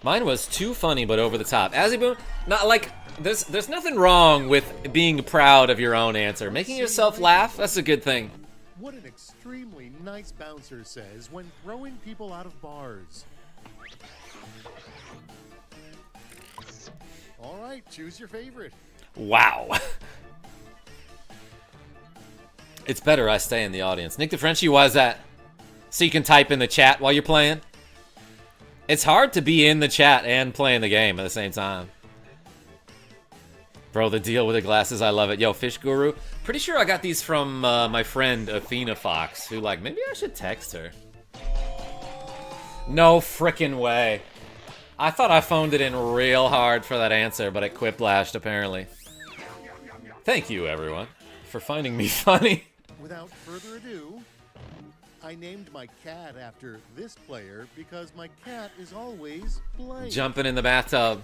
Mine was too funny but over the top. Azzy not like there's nothing wrong with being proud of your own answer. Making yourself laugh, that's a good thing. What an extremely nice bouncer says when throwing people out of bars. All right, choose your favorite. Wow. It's better I stay in the audience. Nick the Frenchie, why is that? So you can type in the chat while you're playing? It's hard to be in the chat and playing the game at the same time. Bro, the deal with the glasses, I love it. Yo, Fish Guru. Pretty sure I got these from my friend Athena Fox, who, like, maybe I should text her. No frickin' way. I thought I phoned it in real hard for that answer, but it quiplashed, apparently. Thank you, everyone, for finding me funny. Without further ado, I named my cat after this player because my cat is always blank. Jumping in the bathtub.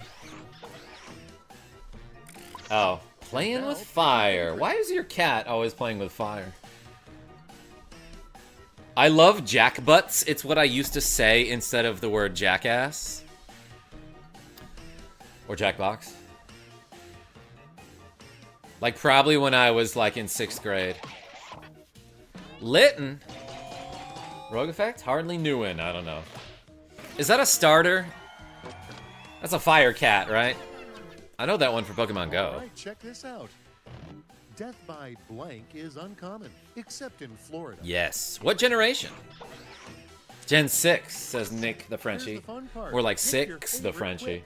Oh, playing with fire. Why is your cat always playing with fire? I love jackbutts. It's what I used to say instead of the word jackass. Or jackbox. Like probably when I was like in 6th grade. Litten. Rogue effect? Hardly Newen. I don't know. Is that a starter? That's a fire cat, right? I know that one for Pokemon Go. All right, check this out. Death by blank is uncommon, except in Florida. Yes. What generation? Gen 6, says Nick the Frenchie. Here's the fun part. Or like Pick your 6 the favorite Frenchie.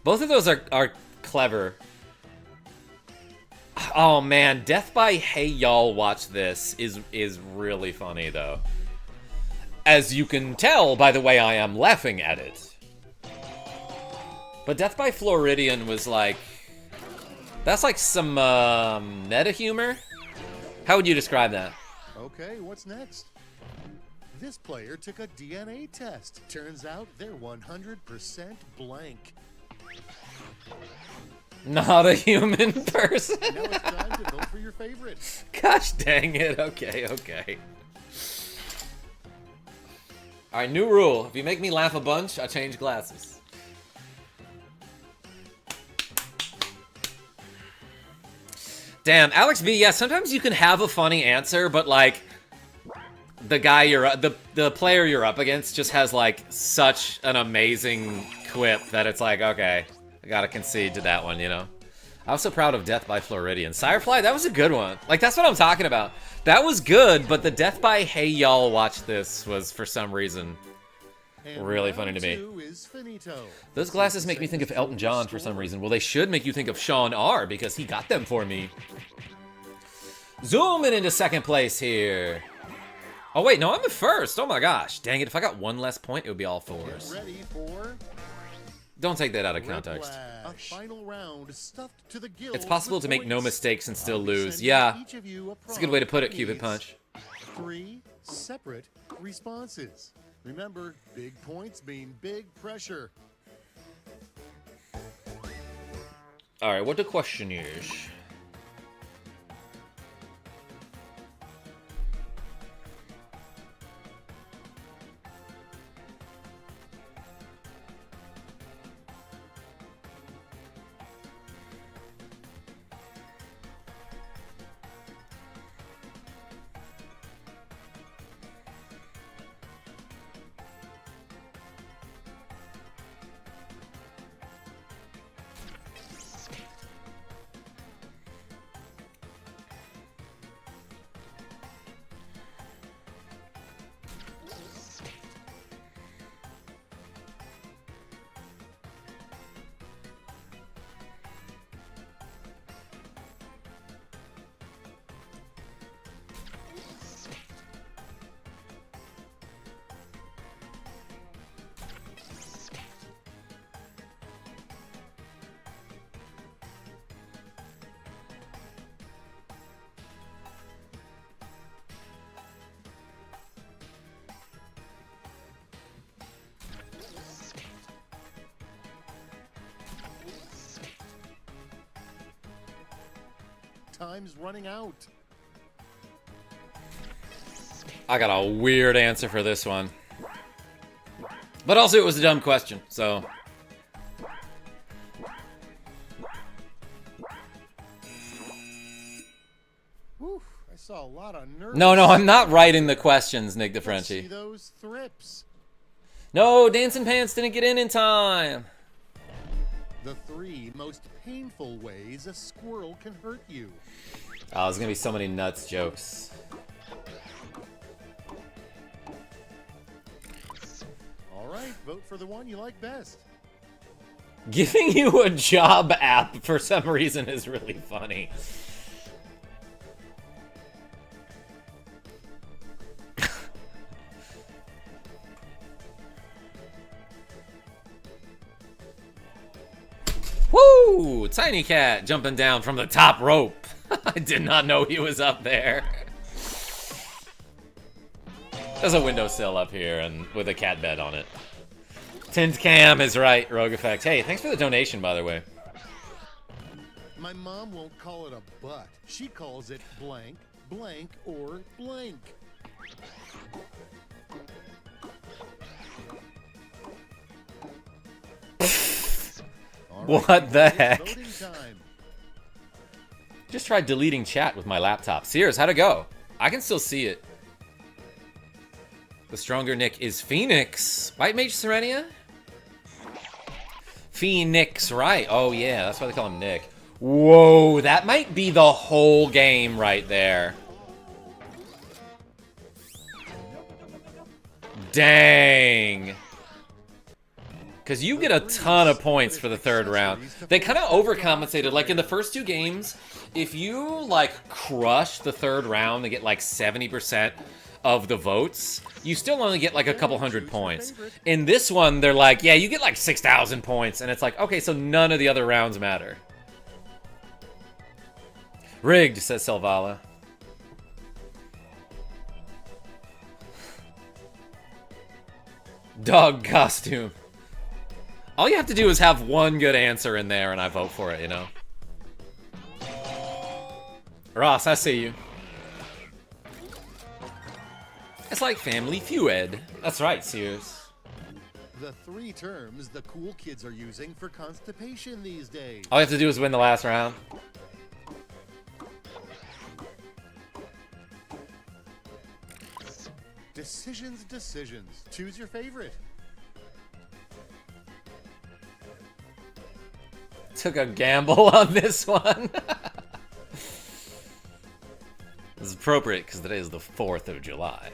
Both of those are clever. Oh man, Death by Hey Y'all Watch This is really funny though. As you can tell by the way I am laughing at it. But Death by Floridian was like... That's like some meta humor? How would you describe that? Okay, what's next? This player took a DNA test. Turns out they're 100% blank. Not a human person. Now it's time to vote for your favorite. Gosh dang it. Okay, okay. Alright, new rule. If you make me laugh a bunch, I change glasses. Damn, Alex B, yeah, sometimes you can have a funny answer, but like the guy the player you're up against just has like such an amazing quip that it's like, okay, I gotta concede to that one, you know? I was so proud of Death by Floridian. Firefly, that was a good one. Like, that's what I'm talking about. That was good, but the Death by Hey Y'all Watch This was, for some reason, really funny to me. Those glasses make me think of Elton John for some reason. Well, they should make you think of Sean R, because he got them for me. Zooming into 2nd place here. Oh, wait, no, I'm in 1st. Oh, my gosh. Dang it, if I got one less point, it would be all 4s. Ready for... Don't take that out of context. A final round stuffed to the gills. It's possible to make no mistakes and still lose. Yeah, it's a good way to put it, Cupid Punch. 3 separate responses. Remember, big points mean big pressure. All right, what the question is? Time's running out. I got a weird answer for this one. But also, it was a dumb question, so... saw a lot of nerves. No, I'm not writing the questions, Nick Let's see DeFrenchie. those thrips. No, Dancing Pants didn't get in time. The 3 most painful ways a squirrel can hurt you. Oh, there's gonna be so many nuts jokes. All right, vote for the one you like best. Giving you a job app for some reason is really funny. Woo! Tiny Cat jumping down from the top rope. I did not know he was up there. There's a windowsill up here and with a cat bed on it. Tint Cam is right, Rogue Effect. Hey, thanks for the donation, by the way. My mom won't call it a butt. She calls it blank, blank, or blank. What the heck? Voting time. Just tried deleting chat with my laptop. Sears, how'd it go? I can still see it. The stronger Nick is Phoenix. White Mage Serenia? Phoenix, right. Oh, yeah, that's why they call him Nick. Whoa, that might be the whole game right there. Dang. Because you get a ton of points for the third round. They kind of overcompensated. Like, in the first 2 games, if you, like, crush the third round and get, like, 70% of the votes, you still only get, like, a couple hundred points. In this one, they're like, yeah, you get, like, 6,000 points. And it's like, okay, so none of the other rounds matter. Rigged, says Selvala. Dog costume. All you have to do is have one good answer in there and I vote for it, you know? Ross, I see you. It's like Family Feud. That's right, Sears. The 3 terms the cool kids are using for constipation these days. All you have to do is win the last round. Decisions. Choose your favorite. Took a gamble on this one. This is appropriate because today is the 4th of July.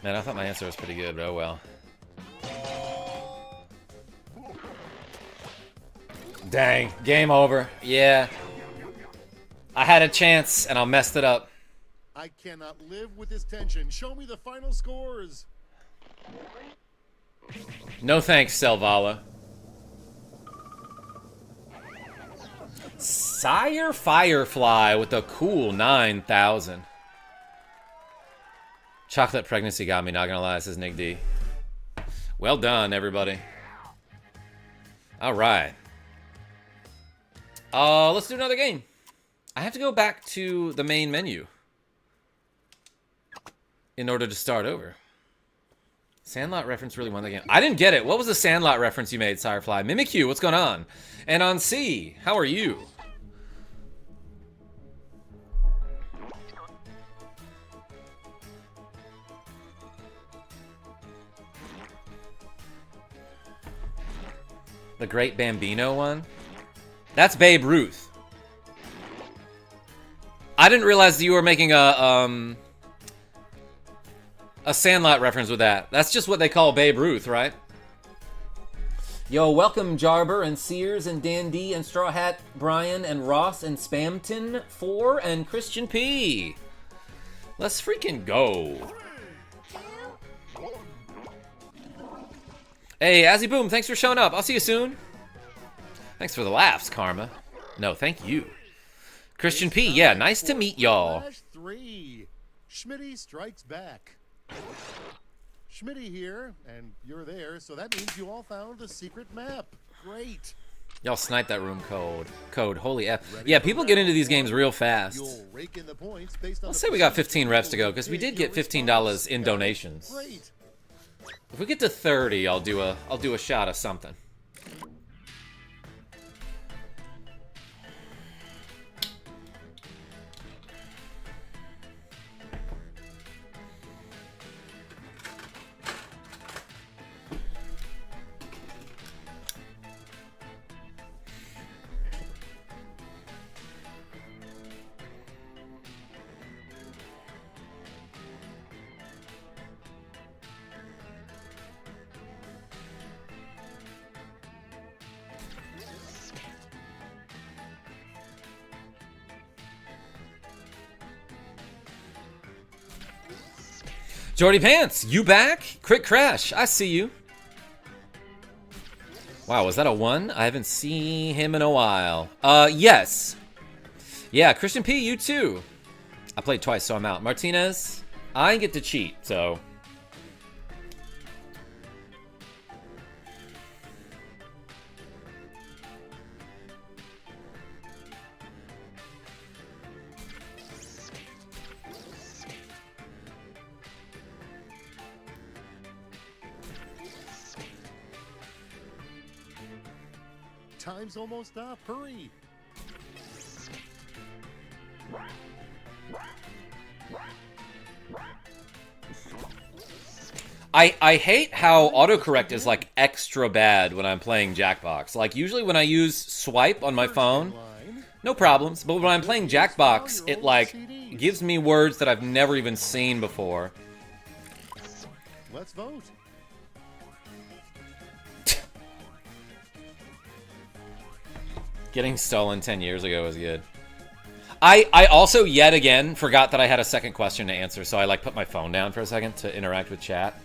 Man, I thought my answer was pretty good, but oh well. Dang, game over. Yeah. I had a chance, and I messed it up. I cannot live with this tension. Show me the final scores. No thanks, Selvala. Sire Firefly with a cool 9,000. Chocolate pregnancy got me, not gonna lie, says Nick D. Well done, everybody. Alright. Let's do another game. I have to go back to the main menu in order to start over. Sandlot reference really won the game. I didn't get it. What was the Sandlot reference you made, Sirefly? Mimikyu, what's going on? And on C, how are you? The Great Bambino one? That's Babe Ruth. I didn't realize that you were making a Sandlot reference with that. That's just what they call Babe Ruth, right? Yo, welcome Jarber and Sears and Dan D and Straw Hat Brian and Ross and Spamton 4 and Christian P. Let's freaking go. Hey, Azzy Boom, thanks for showing up. I'll see you soon. Thanks for the laughs, Karma. No, thank you. Christian P, yeah, nice to meet y'all. 3. Schmitty strikes back. Schmitty here, and you're there, so that means you all found the secret map. Great. Y'all snipe that room code. Holy F. Yeah, people get into these games real fast. You'll rake in the points based on Let's the say we got percentage 15 of reps to people go, who because we pick did get your $15 response. in donations. Great. If we get to 30, I'll do a shot of something. Jordy Pants, you back? Quick Crash, I see you. Wow, was that a 1? I haven't seen him in a while. Yes. Yeah, Christian P, you too. I played twice, so I'm out. Martinez, I get to cheat, so. Time's almost up. Hurry. I hate how autocorrect is like extra bad when I'm playing Jackbox. Like usually when I use swipe on my phone, no problems. But when I'm playing Jackbox, it like gives me words that I've never even seen before. Let's vote. Getting stolen 10 years ago was good. I also, yet again, forgot that I had a second question to answer, so I like put my phone down for a second to interact with chat.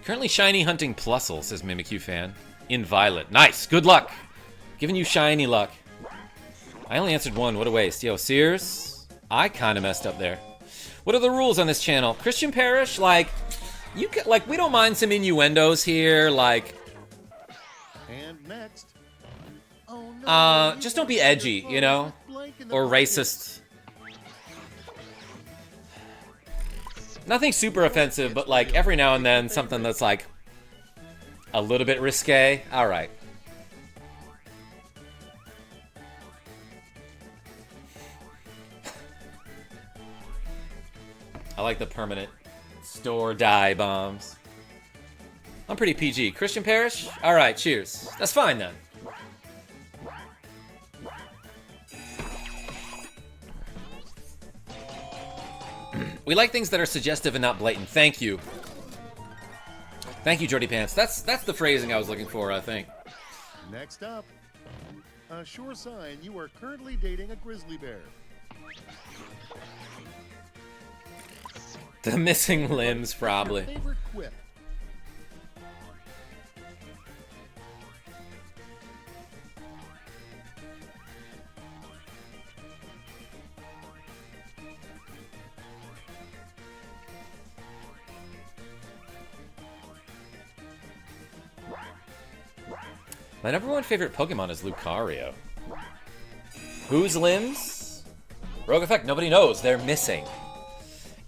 Currently shiny hunting Plusle, says Mimikyu fan. In Violet. Nice, good luck. Giving you shiny luck. I only answered one, what a waste. Yo, Sears, I kind of messed up there. What are the rules on this channel? Christian Parish, like, you can, like, we don't mind some innuendos here, like... And next. Oh, no, just don't be edgy, you know? Or racist. Nothing super offensive, but like every now and then something that's like a little bit risque. All right. I like the permanent store die bombs. I'm pretty PG. Christian Parish? All right, cheers. That's fine then. We like things that are suggestive and not blatant. Thank you. Thank you, Jordy Pants. That's the phrasing I was looking for, I think. Next up. A sure sign you are currently dating a grizzly bear. The missing limbs, Your probably. favorite quip. My number one favorite Pokemon is Lucario. Whose limbs? Rogue Effect, nobody knows. They're missing.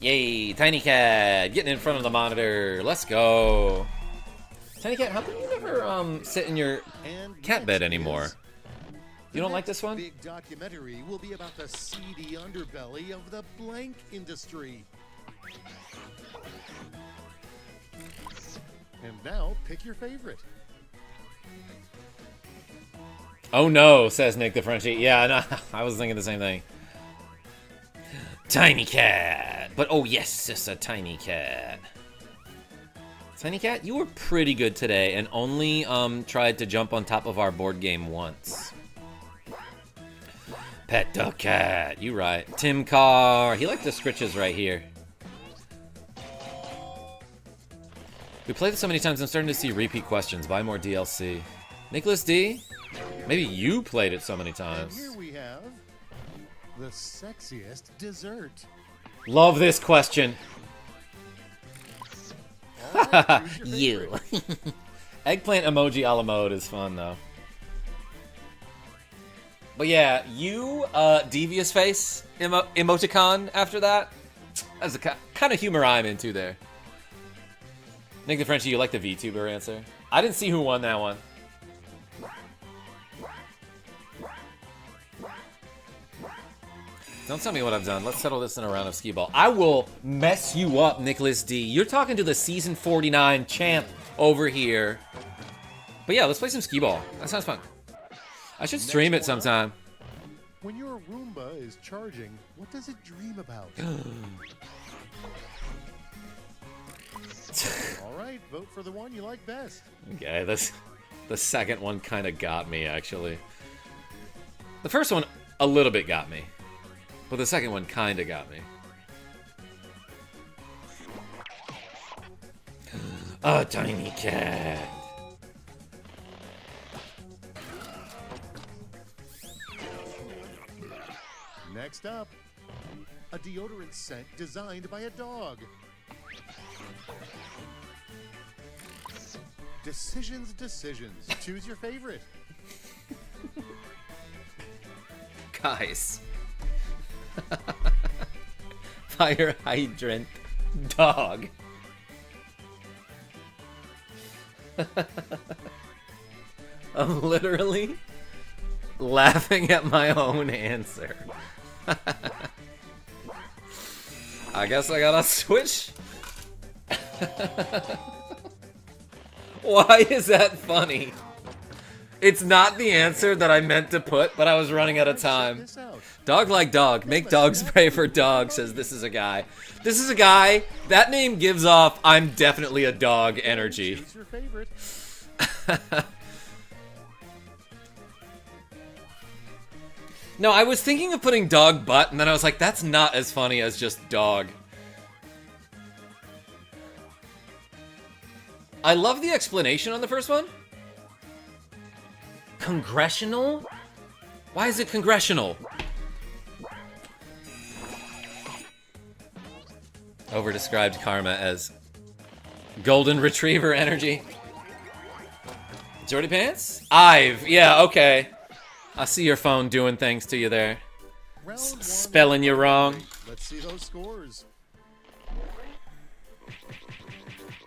Yay, Tiny Cat, getting in front of the monitor. Let's go. Tiny Cat, how come you never sit in your And cat bed next anymore? is- You don't like this one? Big documentary will be about the seedy underbelly of the blank industry. And now, pick your favorite. Oh no, says Nick the Frenchie. Yeah, no, I was thinking the same thing. Tiny Cat. But oh yes, it's a Tiny Cat. Tiny Cat, you were pretty good today and only tried to jump on top of our board game once. Pet the Cat, you right. Tim Carr, he liked the scritches right here. We played this so many times, I'm starting to see repeat questions. Buy more DLC. Nicholas D? Maybe you played it so many And times. here we have the sexiest dessert. Love this question. All right, choose your You. favorite. Eggplant emoji a la mode is fun, though. But yeah, you, devious face emoticon after that. That's the kind of humor I'm into there. Nick the Frenchie, you like the VTuber answer? I didn't see who won that one. Don't tell me what I've done. Let's settle this in a round of skee ball. I will mess you up, Nicholas D. You're talking to the season 49 champ over here. But yeah, let's play some skee ball. That sounds fun. I should stream it sometime. When your Roomba is charging, what does it dream about? All right, vote for the one you like best. Okay, the second one kind of got me, actually. The first one a little bit got me. But the second one kind of got me. A tiny cat. Next up, a deodorant scent designed by a dog. Decisions. Choose your favorite. Guys. Fire hydrant dog. I'm literally laughing at my own answer. I guess I gotta switch. Why is that funny? It's not the answer that I meant to put, but I was running out of time. Dog like dog. Make dog spray for dog, says this is a guy. This is a guy. That name gives off I'm definitely a dog energy. No, I was thinking of putting dog butt, and then I was like, that's not as funny as just dog. I love the explanation on the first one. Congressional? Why is it congressional? Over-described karma as golden retriever energy. Jordy Pants? Yeah, okay. I see your phone doing things to you there. Spelling you wrong. Let's see those scores.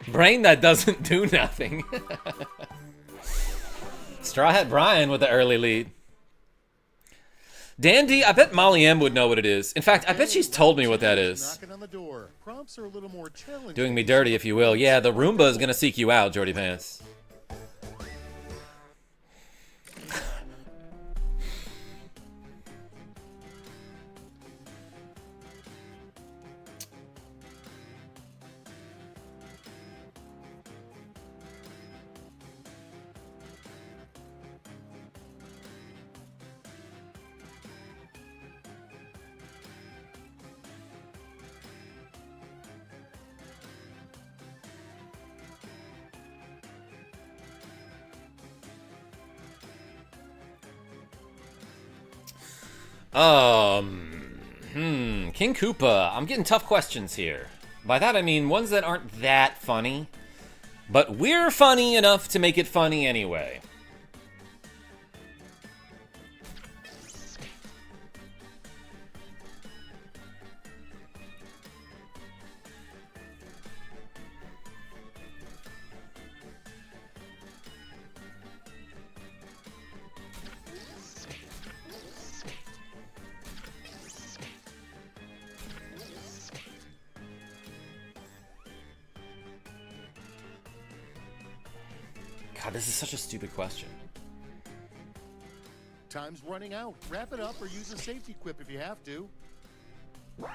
Brain that doesn't do nothing. Straw Hat Brian with the early lead. Dandy, I bet Molly M would know what it is. In fact, I bet she's told me what that is. Doing me dirty, if you will. Yeah, the Roomba is gonna seek you out, Jordy Pants. King Koopa. I'm getting tough questions here. By that I mean ones that aren't that funny, but we're funny enough to make it funny anyway. God, this is such a stupid question. Time's running out. Wrap it up or use a safety quip if you have to. Do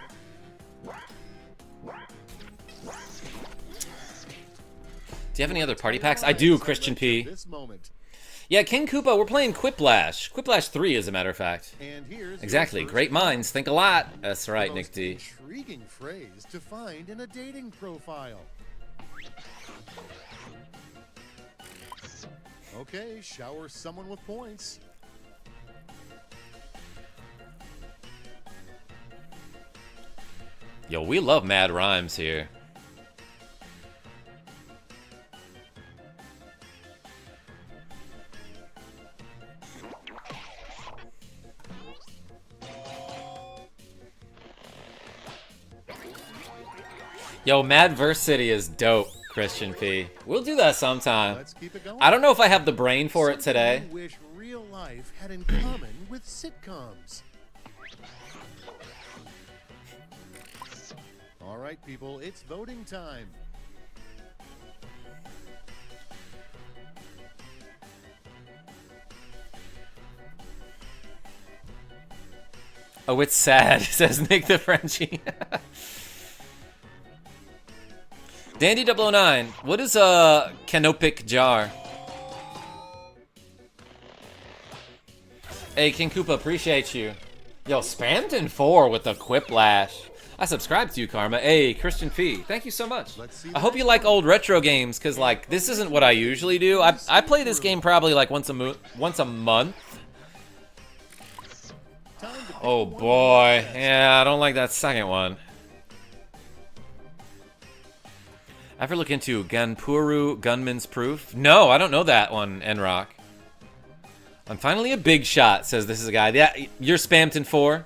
you have any other party packs? I do, Christian P. This moment. Yeah, King Koopa, we're playing Quiplash. Quiplash 3, as a matter of fact. And here's exactly. Great minds think a lot. That's right, Nick D. Intriguing phrase to find in a dating profile. Okay, shower someone with points. Yo, we love mad rhymes here. Yo, Madversity is dope, Christian P. We'll do that sometime. Let's keep it going. I don't know if I have the brain for it today. Something you wish real life had in common with sitcoms. All right, people, it's voting time. Oh, it's sad, says Nick the Frenchie. Dandy009, what is a canopic jar? Hey, King Koopa, appreciate you. Yo, Spamton4 with the Quiplash. I subscribe to you, Karma. Hey, Christian Fee, thank you so much. I hope you like old retro games, because, like, this isn't what I usually do. I play this game probably, like, once a month. Oh, boy. Yeah, I don't like that second one. Ever look into Ganpuru Gunman's Proof? No, I don't know that one, Enrock. I'm finally a big shot, says this is a guy. Yeah, you're Spamton4.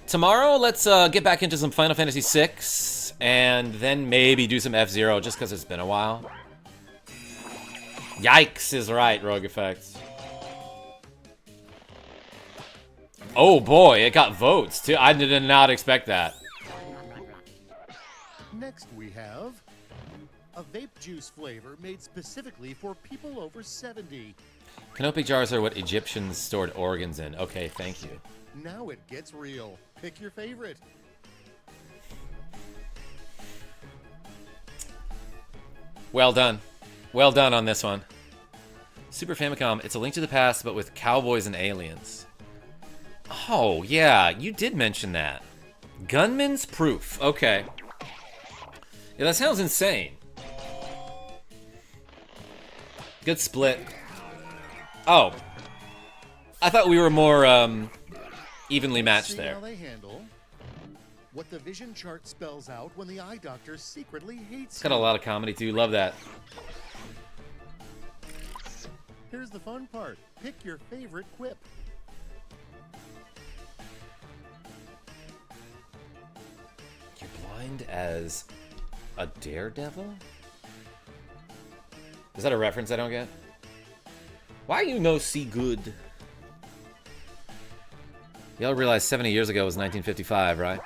Tomorrow, let's get back into some Final Fantasy VI, and then maybe do some F-Zero, just because it's been a while. Yikes is right, Rogue Effects. Oh boy, it got votes, too. I did not expect that. Next we have a vape juice flavor made specifically for people over 70. Canopic jars are what Egyptians stored organs in. Okay, thank you. Now it gets real. Pick your favorite. Well done. Well done on this one. Super Famicom, it's a Link to the Past, but with cowboys and aliens. Oh, yeah, you did mention that. Gunman's Proof. Okay. Yeah, that sounds insane. Good split. Oh. I thought we were more, evenly matched there. See how they handle what the vision chart spells out when the eye doctor secretly hates It's got a lot of comedy, too. Love that. Here's the fun part. Pick your favorite quip. You're blind as a daredevil? Is that a reference I don't get? Why you no see good? Y'all realize 70 years ago was 1955, right?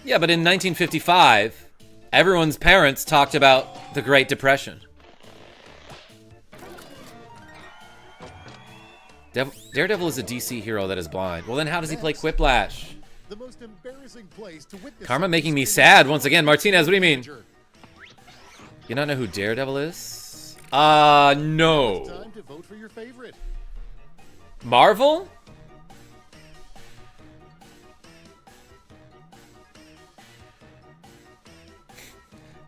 Yeah, but in 1955, everyone's parents talked about the Great Depression. Daredevil is a DC hero that is blind. Well, then how does he play Quiplash? The most embarrassing place to witness Karma making me sad once again. Martinez, what do you mean? You not know who Daredevil is? No. It's time to vote for your favorite. Marvel?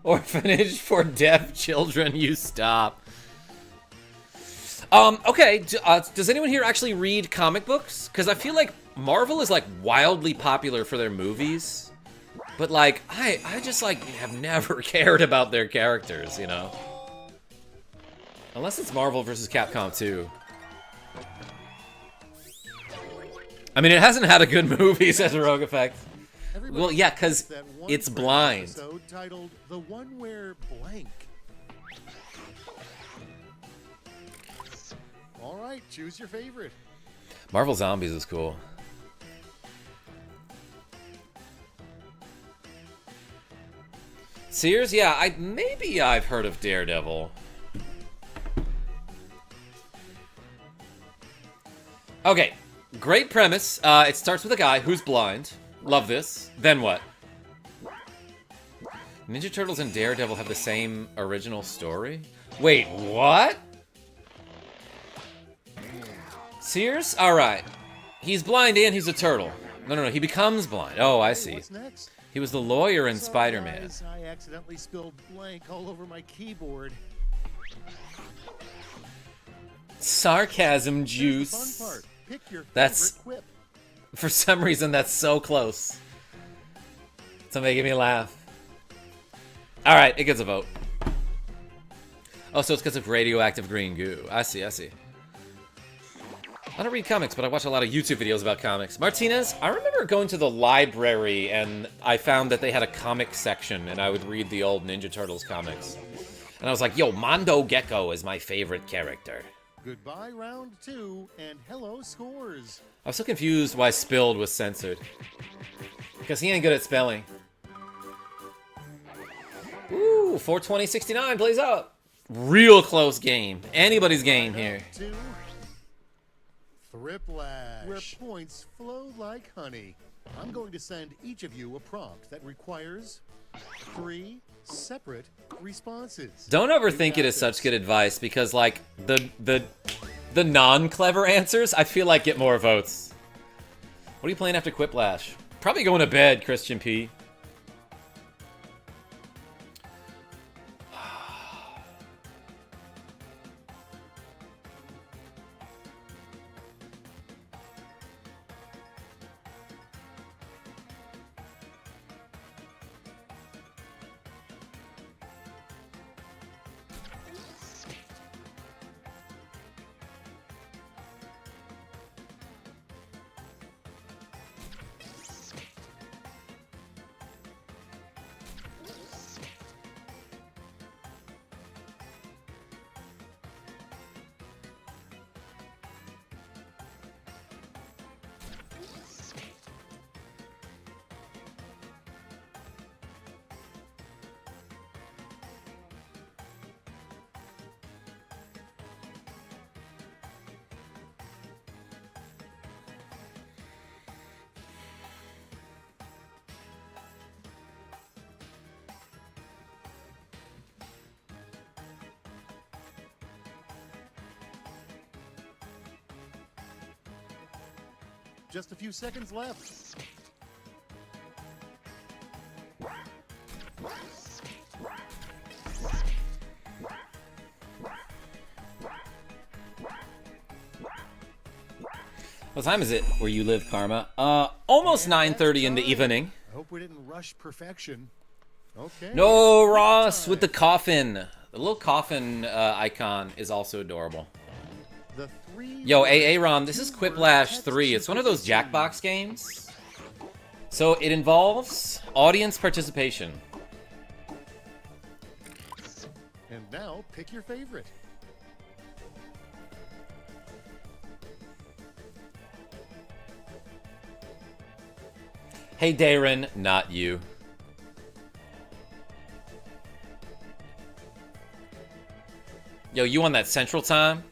Orphanage for deaf children, you stop. Okay, does anyone here actually read comic books? Because I feel like Marvel is, like, wildly popular for their movies. But, like, I just, like, have never cared about their characters, you know? Unless it's Marvel vs. Capcom 2. I mean, it hasn't had a good movie, says Rogue Effect. Well, yeah, because it's blind. Episode titled "The One Where Blank." All right, choose your favorite. Marvel Zombies is cool. Sears, yeah, maybe I've heard of Daredevil. Okay, great premise. It starts with a guy who's blind. Love this. Then what? Ninja Turtles and Daredevil have the same original story? Wait, what? Sears? Alright. He's blind and he's a turtle. No, he becomes blind. Oh, I see. What's next? He was the lawyer in Sorry, Spider-Man. guys, I accidentally spilled blank all over my keyboard. Sarcasm Here's juice. the fun part. Pick your That's- favorite quip. For some reason, that's so close. It's making me laugh. Alright, it gets a vote. Oh, so it's because of radioactive green goo. I see. I don't read comics, but I watch a lot of YouTube videos about comics. Martinez, I remember going to the library and I found that they had a comic section and I would read the old Ninja Turtles comics. And I was like, yo, Mondo Gecko is my favorite character. Goodbye, round 2, and hello, scores. I was so confused why Spilled was censored. Because he ain't good at spelling. Ooh, 420-69 plays up. Real close game. Anybody's game here. 2, Quiplash, where points flow like honey. I'm going to send each of you a prompt that requires 3 separate responses. Don't ever think it is such good advice because, like, the non-clever answers, I feel like get more votes. What are you playing after Quiplash? Probably going to bed, Christian P. Just a few seconds left. What time is it where you live, Karma? Almost 9:30 in the evening. I hope we didn't rush perfection. Okay. No, Ross, with the coffin. The little coffin icon is also adorable. The 3 Yo, Aaron, this is Quiplash 3. It's one of those JackBox games. So it involves audience participation. And now pick your favorite. Hey, Darren, not you. Yo, you on that Central Time?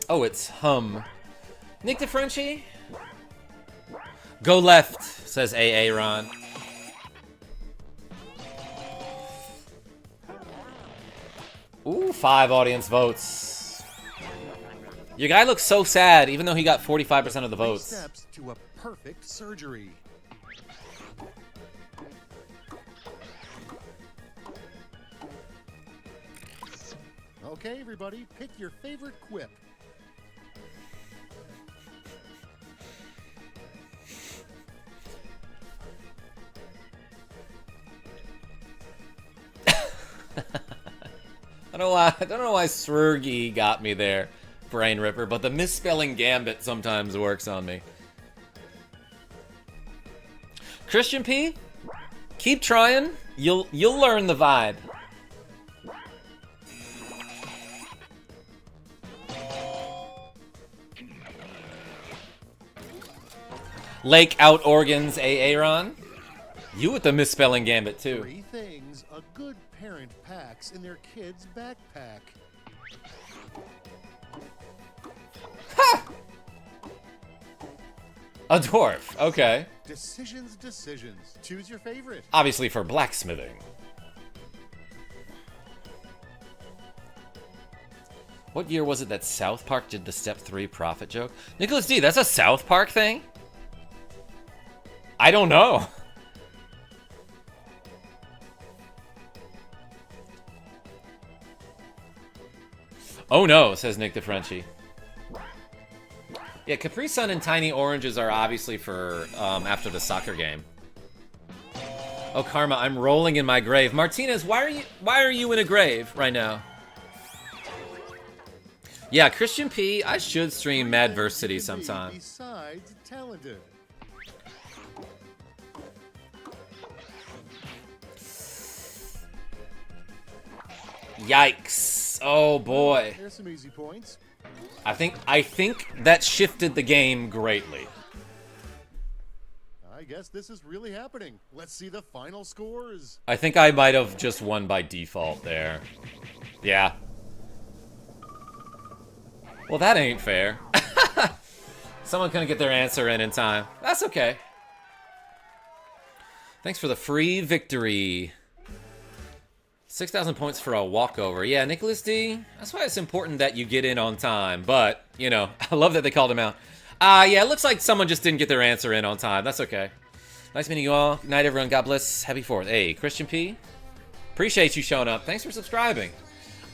Oh, it's Hum. Nick DeFrenchie? Go left, says Aaron. Ooh, 5 audience votes. Your guy looks so sad, even though he got 45% of the 3 votes. steps to a perfect surgery. Okay, everybody, pick your favorite quip. I don't know why Swergy got me there, Brain Ripper, but the misspelling gambit sometimes works on me. Christian P, keep trying. You'll learn the vibe. Lake Out Organs, Aaron. You with the misspelling gambit too. 3 things a good parent packs in their kid's backpack. Ha! A dwarf. Okay. Decisions. Choose your favorite. Obviously for blacksmithing. What year was it that South Park did the Step 3 profit joke? Nicholas D, that's a South Park thing? I don't know. Oh no, says Nick DeFrenchie. Yeah, Capri Sun and Tiny Oranges are obviously for after the soccer game. Oh, Karma, I'm rolling in my grave. Martinez, why are you in a grave right now? Yeah, Christian P, I should stream Madversity sometime. Besides talented. Yikes. Oh boy. There's some easy points. I think that shifted the game greatly. I guess this is really happening. Let's see the final scores. I think I might have just won by default there. Yeah. Well, that ain't fair. Someone couldn't get their answer in time. That's okay. Thanks for the free victory. 6,000 points for a walkover. Yeah, Nicholas D, that's why it's important that you get in on time. But, you know, I love that they called him out. Yeah, it looks like someone just didn't get their answer in on time. That's okay. Nice meeting you all. Good night, everyone. God bless. Happy 4th. Hey, Christian P, appreciate you showing up. Thanks for subscribing.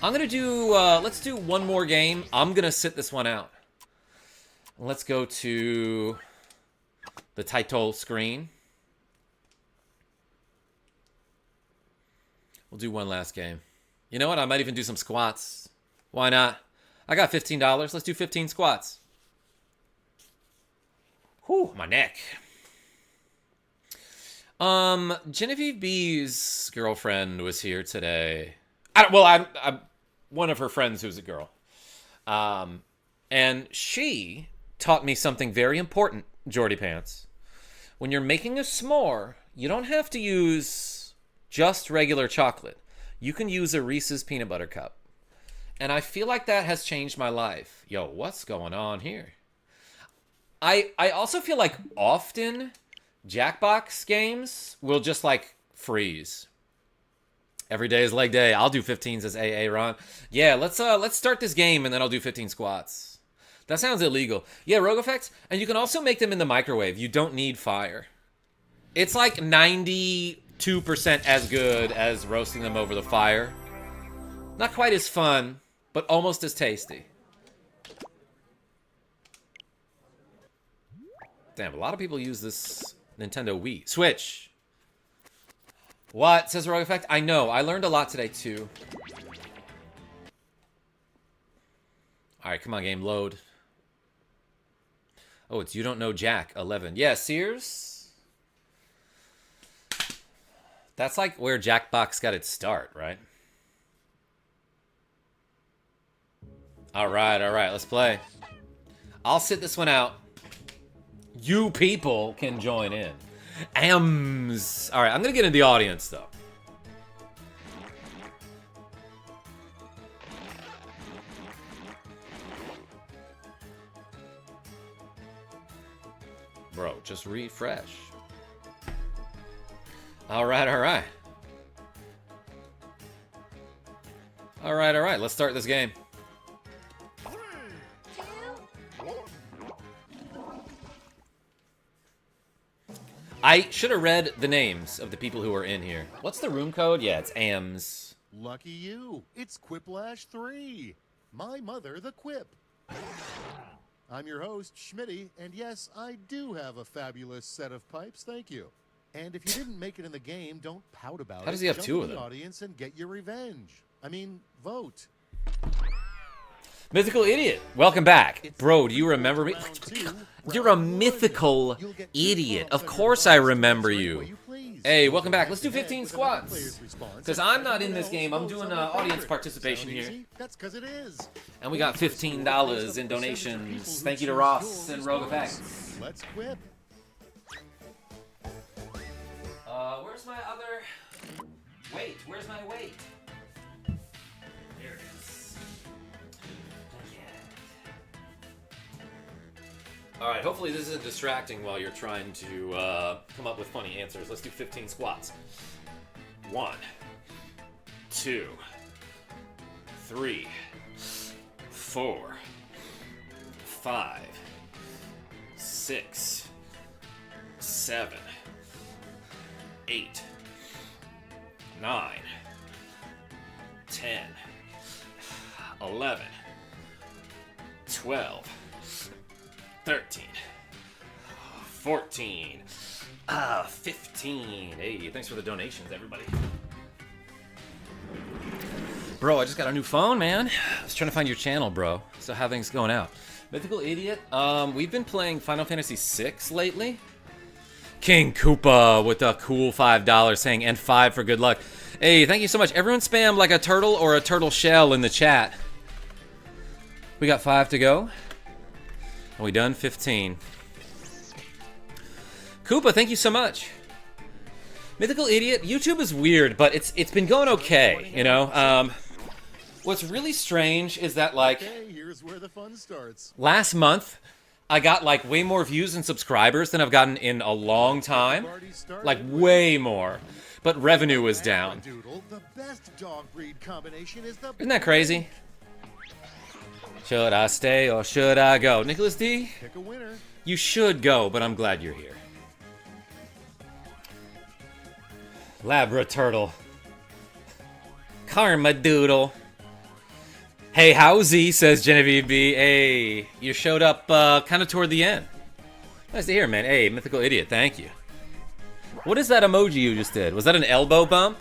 I'm going to do, let's do one more game. I'm going to sit this one out. Let's go to the title screen. We'll do one last game. You know what? I might even do some squats. Why not? I got $15. Let's do 15 squats. Whew, my neck. Genevieve B's girlfriend was here today. I'm one of her friends who's a girl. And she taught me something very important, Jordy Pants. When you're making a s'more, you don't have to use just regular chocolate. You can use a Reese's peanut butter cup. And I feel like that has changed my life. Yo, what's going on here? I also feel like often Jackbox games will just like freeze. Every day is leg day. I'll do 15s as AA, Ron. Yeah, let's start this game and then I'll do 15 squats. That sounds illegal. Yeah, Rogue Effects. And you can also make them in the microwave. You don't need fire. It's like 92% as good as roasting them over the fire. Not quite as fun, but almost as tasty. Damn, a lot of people use this Nintendo Wii. Switch. What? Says Rogue Effect. I know. I learned a lot today, too. Alright, come on, game. Load. Oh, it's You Don't Know Jack, 11. Yeah, Sears. That's like where Jackbox got its start, right? Alright, let's play. I'll sit this one out. You people can join in. Alright, I'm gonna get in the audience, though. Bro, just refresh. Alright. Alright, let's start this game. I should have read the names of the people who are in here. What's the room code? Yeah, it's AMS. Lucky you. It's Quiplash 3. My mother, the Quip. I'm your host, Schmitty, and yes, I do have a fabulous set of pipes, thank you. And if you didn't make it in the game, don't pout about it. How does he have Jump two in of the them? audience and get your revenge. I mean, vote. Mythical Idiot, welcome back. Bro, do you remember me? You're a mythical idiot. Of course I remember you. Hey, welcome back. Let's do 15 squats. Because I'm not in this game. I'm doing audience participation here. That's because it is. And we got $15 in donations. Thank you to Ross and Rogue Effects. Let's quip. Where's my other... Wait, where's my weight? There it is. Alright, hopefully this isn't distracting while you're trying to come up with funny answers. Let's do 15 squats. 1, 2, 3, 4, 5, 6, 7, 8, 9, 10, 11, 12, 13, 14, 15. Hey, thanks for the donations, everybody. Bro, I just got a new phone, man. I was trying to find your channel, bro. So how things going out? Mythical Idiot. We've been playing Final Fantasy VI lately. King Koopa with a cool $5 saying, and 5 for good luck. Hey, thank you so much. Everyone spam like a turtle or a turtle shell in the chat. We got 5 to go. Are we done? 15. Koopa, thank you so much. Mythical Idiot, YouTube is weird, but it's been going okay, you know? What's really strange is that, like, here's where the fun starts. Last month, I got, like, way more views and subscribers than I've gotten in a long time. Like, way more. But revenue was down. Isn't that crazy? Should I stay or should I go? Nicholas D? Pick a winner. You should go, but I'm glad you're here. Labra Turtle. Karma Doodle. Hey, howsy, says Genevieve B. Hey, you showed up kind of toward the end. Nice to hear, man. Hey, Mythical Idiot, thank you. What is that emoji you just did? Was that an elbow bump?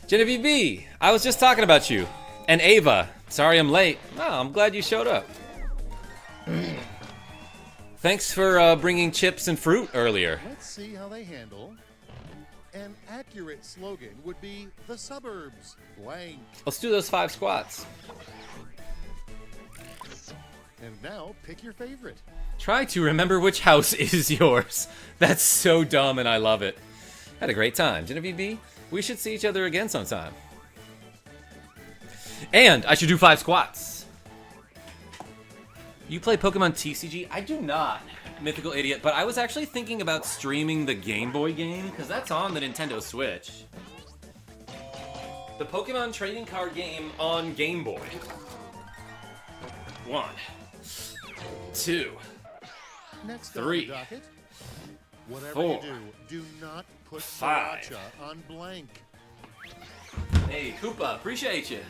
Genevieve B, I was just talking about you. And Ava, sorry I'm late. Oh, I'm glad you showed up. Thanks for bringing chips and fruit earlier. Let's see how they handle. An accurate slogan would be the suburbs blank. Let's do those 5 squats. And now pick your favorite. Try to remember which house is yours. That's so dumb and I love it. Had a great time. Genevieve B, we should see each other again sometime. And I should do 5 squats. You play Pokemon TCG? I do not. Mythical Idiot, but I was actually thinking about streaming the Game Boy game, because that's on the Nintendo Switch. The Pokemon trading card game on Game Boy. 1, 2, Next 3, docket. Whatever 4, you do not put 5 sriracha on blank. Hey, Koopa, appreciate you.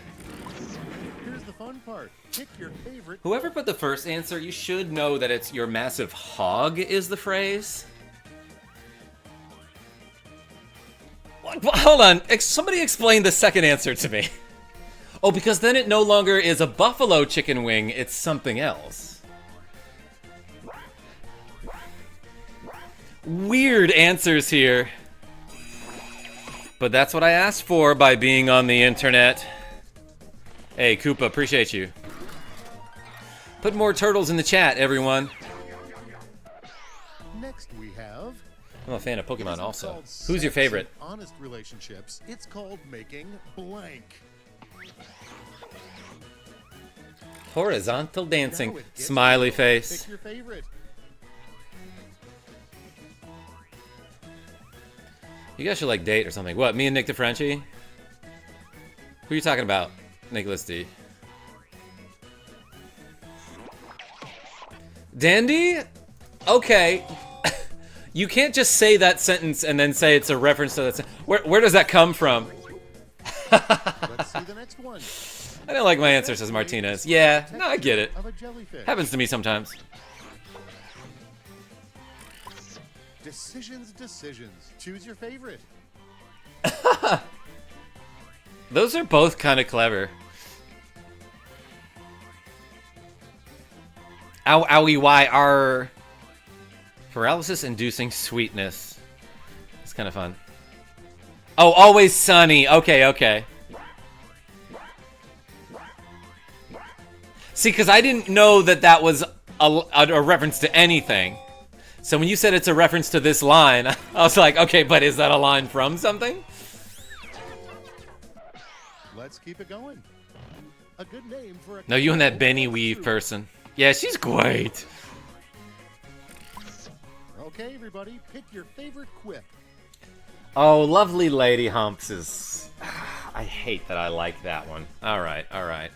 Here's the fun part. Pick your favorite. Whoever put the first answer, you should know that it's your massive hog is the phrase. What? Hold on. Somebody explain the second answer to me. Oh, because then it no longer is a buffalo chicken wing, it's something else. Weird answers here. But that's what I asked for by being on the internet. Hey, Koopa, appreciate you. Put more turtles in the chat, everyone. Next we have. I'm a fan of Pokemon also. Who's your favorite? Honest relationships. It's called making blank. Horizontal dancing. Smiley face. Pick your favorite. You guys should like date or something. What, me and Nick DeFrenchie? Who are you talking about, Nicholas D? Dandy? Okay. You can't just say that sentence and then say it's a reference to that sentence. Where does that come from? Let's see the next one. I don't like my answer, says Martinez. Yeah, no, I get it. Of a jellyfish. Happens to me sometimes. Decisions. Choose your favorite. Those are both kind of clever. Ow, owie, why are paralysis-inducing sweetness. It's kind of fun. Oh, always sunny. Okay, okay. See, because I didn't know that that was a reference to anything. So when you said it's a reference to this line, I was like, okay, but is that a line from something? Let's keep it going. A good name for a... No, you and that Benny Weave person. Yeah, she's great. Okay, everybody, pick your favorite quip. Oh, lovely lady humps is... I hate that I like that one. All right, all right.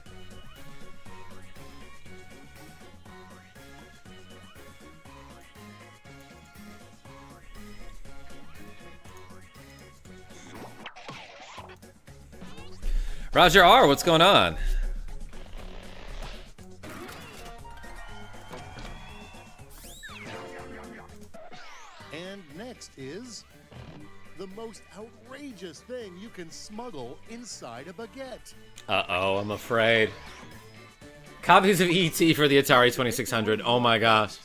Roger R, what's going on? next is the most outrageous thing you can smuggle inside a baguette. Uh-oh, I'm afraid. Copies of E.T. for the Atari 2600. Oh my gosh.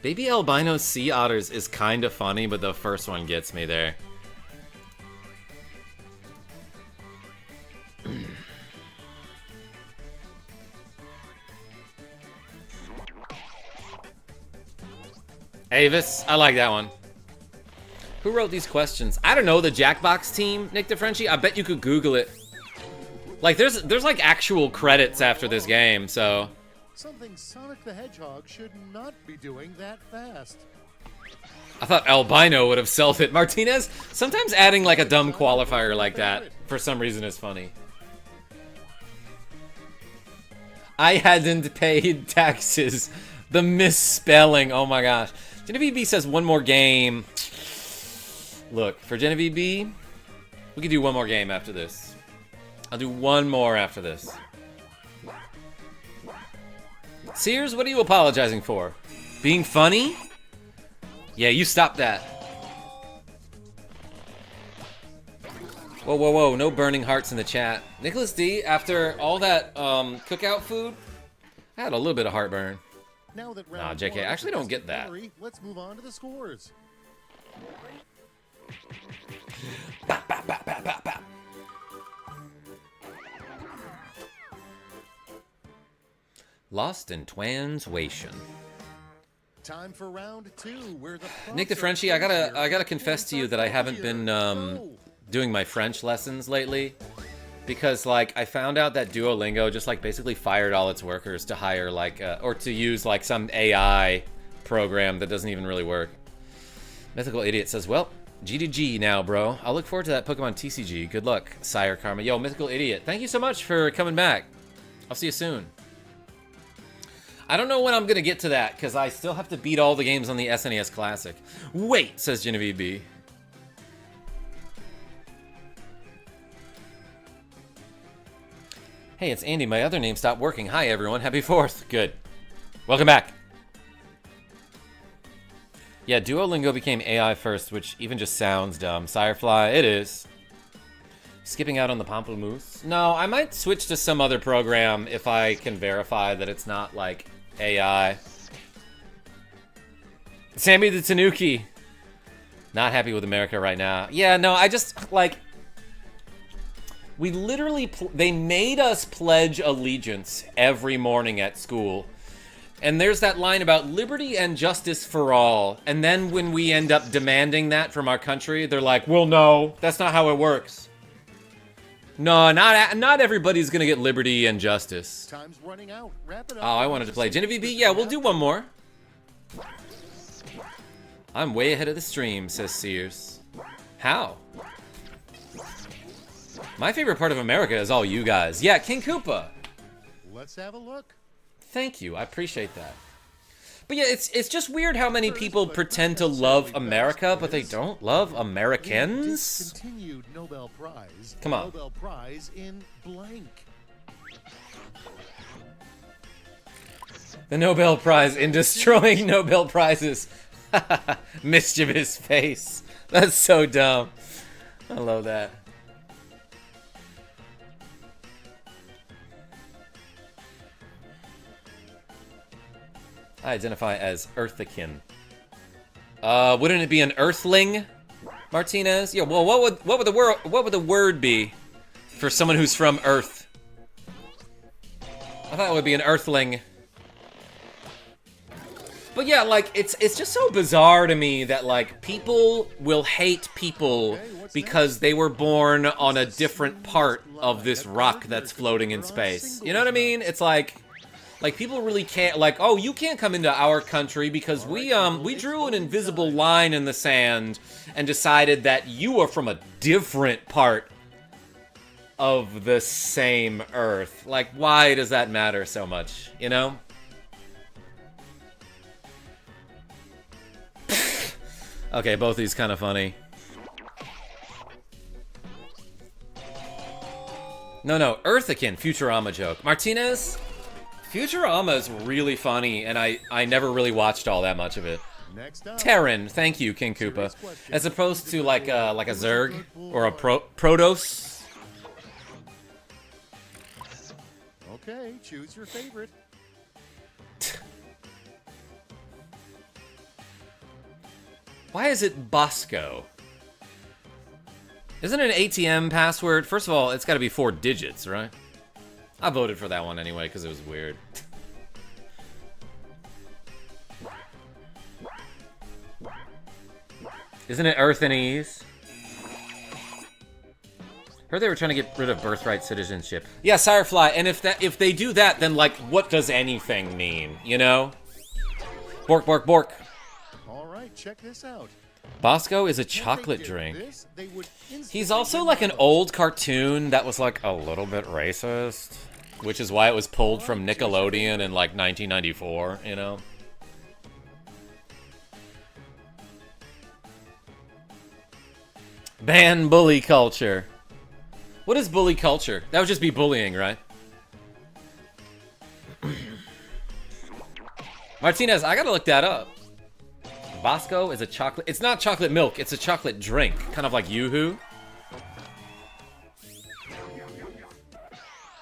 Baby albino sea otters is kind of funny, but the first one gets me there. Avis, I like that one. Who wrote these questions? I don't know, the JackBox team, Nick DeFrenchie. I bet you could Google it. Like, there's like actual credits after this game, so. Something Sonic the Hedgehog should not be doing that fast. I thought albino would have self-hit. Martinez, sometimes adding like a dumb qualifier like that for some reason is funny. I hadn't paid taxes. The misspelling, oh my gosh. Genevieve B says one more game. Look, for Genevieve B, we could do one more game after this. I'll do one more after this. Sears, what are you apologizing for? Being funny? Yeah, you stop that. Whoa, whoa, whoa, no burning hearts in the chat. Nicholas D, after all that cookout food, I had a little bit of heartburn. Now that Nah, JK, I actually don't get that. Let's move on to the scores. Bop, bop, bop, bop, bop, bop. Lost in Twanswation. Time for round 2, where the Nick DeFrenchie, I gotta confess to you that I haven't been doing my French lessons lately, because like I found out that Duolingo just like basically fired all its workers to hire like or to use like some AI program that doesn't even really work. Mythical Idiot says, well, G2G now, bro. I'll look forward to that Pokemon TCG. Good luck, Sire Karma. Yo, Mythical Idiot, thank you so much for coming back. I'll see you soon. I don't know when I'm gonna get to that, because I still have to beat all the games on the SNES Classic. Wait, says Genevieve B. Hey, it's Andy. My other name stopped working. Hi, everyone. Happy 4th. Good. Welcome back. Yeah, Duolingo became AI first, which even just sounds dumb. Sirefly, it is. Skipping out on the Pamplemousse. No, I might switch to some other program if I can verify that it's not, like, AI. Sammy the Tanuki. Not happy with America right now. Yeah, no, I just, like... We literally... They made us pledge allegiance every morning at school. And there's that line about liberty and justice for all. And then when we end up demanding that from our country, they're like, well, no, that's not how it works. No, not everybody's gonna get liberty and justice. Time's running out. Wrap it up. Oh, I wanted to play Genevieve B. Yeah, we'll do one more. I'm way ahead of the stream, says Sears. How? My favorite part of America is all you guys. Yeah, King Koopa. Let's have a look. Thank you, I appreciate that. But yeah, it's just weird how many people pretend to love America, but they don't love Americans. Discontinued Nobel Prize. Come on. Nobel Prize in blank. The Nobel Prize in destroying Nobel Prizes. Mischievous face. That's so dumb. I love that. I identify as Earthican. Wouldn't it be an Earthling, Martinez? Yeah. Well, what would the word be for someone who's from Earth? I thought it would be an Earthling. But yeah, like it's just so bizarre to me that like people will hate people because they were born on a different part of this rock that's floating in space. You know what I mean? It's like people really can't, like, oh, you can't come into our country because we drew an invisible line in the sand and decided that you are from a different part of the same Earth. Like, why does that matter so much, you know? Okay, both these kind of funny. No, Earthican, Futurama joke. Martinez? Futurama is really funny, and I never really watched all that much of it. Next up, Terran, thank you, King Koopa. As opposed to like a Zerg or a Protoss. Okay, choose your favorite. Why is it Bosco? Isn't it an ATM password? First of all, it's got to be 4 digits, right? I voted for that one anyway because it was weird. Isn't it Earth and Ease? Heard they were trying to get rid of birthright citizenship. Yeah, Sirefly, and if they do that, then like, what does anything mean? You know? Bork, bork, bork. All right, check this out. Bosco is a chocolate drink. He's also like an old cartoon that was like a little bit racist, which is why it was pulled from Nickelodeon in like 1994, you know? Ban bully culture. What is bully culture? That would just be bullying, right? Martinez, I gotta look that up. Bosco is a chocolate... It's not chocolate milk, it's a chocolate drink. Kind of like Yoo-Hoo.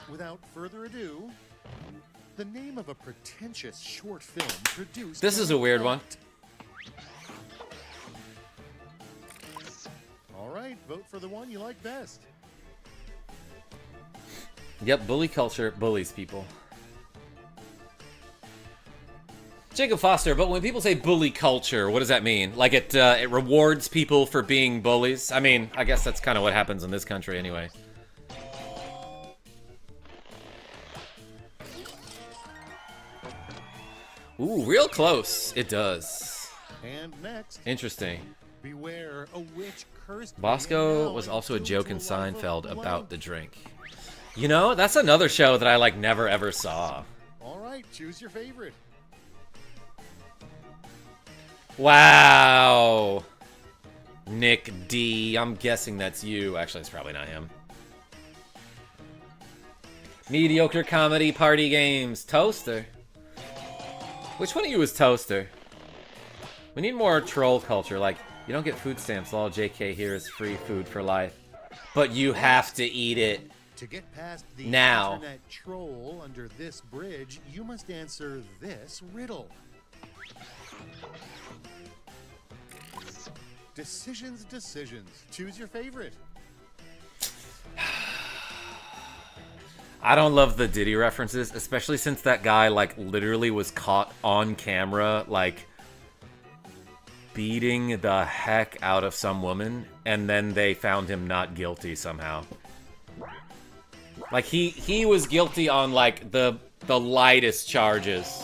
Without further ado, the name of a pretentious short film produced... This is a weird one. All right, vote for the one you like best. Yep, bully culture bullies people. Jacob Foster, but when people say bully culture, what does that mean? Like it rewards people for being bullies? I mean, I guess that's kind of what happens in this country anyway. Ooh, real close. It does. And next, interesting. Beware a witch cursed. Bosco was also a joke in Seinfeld about the drink. You know, that's another show that I like never ever saw. All right, choose your favorite. Wow. Nick D. I'm guessing that's you. Actually, it's probably not him. Mediocre comedy party games. Toaster. Which one of you is Toaster? We need more troll culture. Like, you don't get food stamps. All JK here is free food for life. But you have to eat it. To get past the now. Internet troll under this bridge, you must answer this riddle. Decisions, decisions. Choose your favorite. I don't love the Diddy references, especially since that guy, like, literally was caught on camera, like, beating the heck out of some woman, and then they found him not guilty somehow. Like, he was guilty on, like, the lightest charges.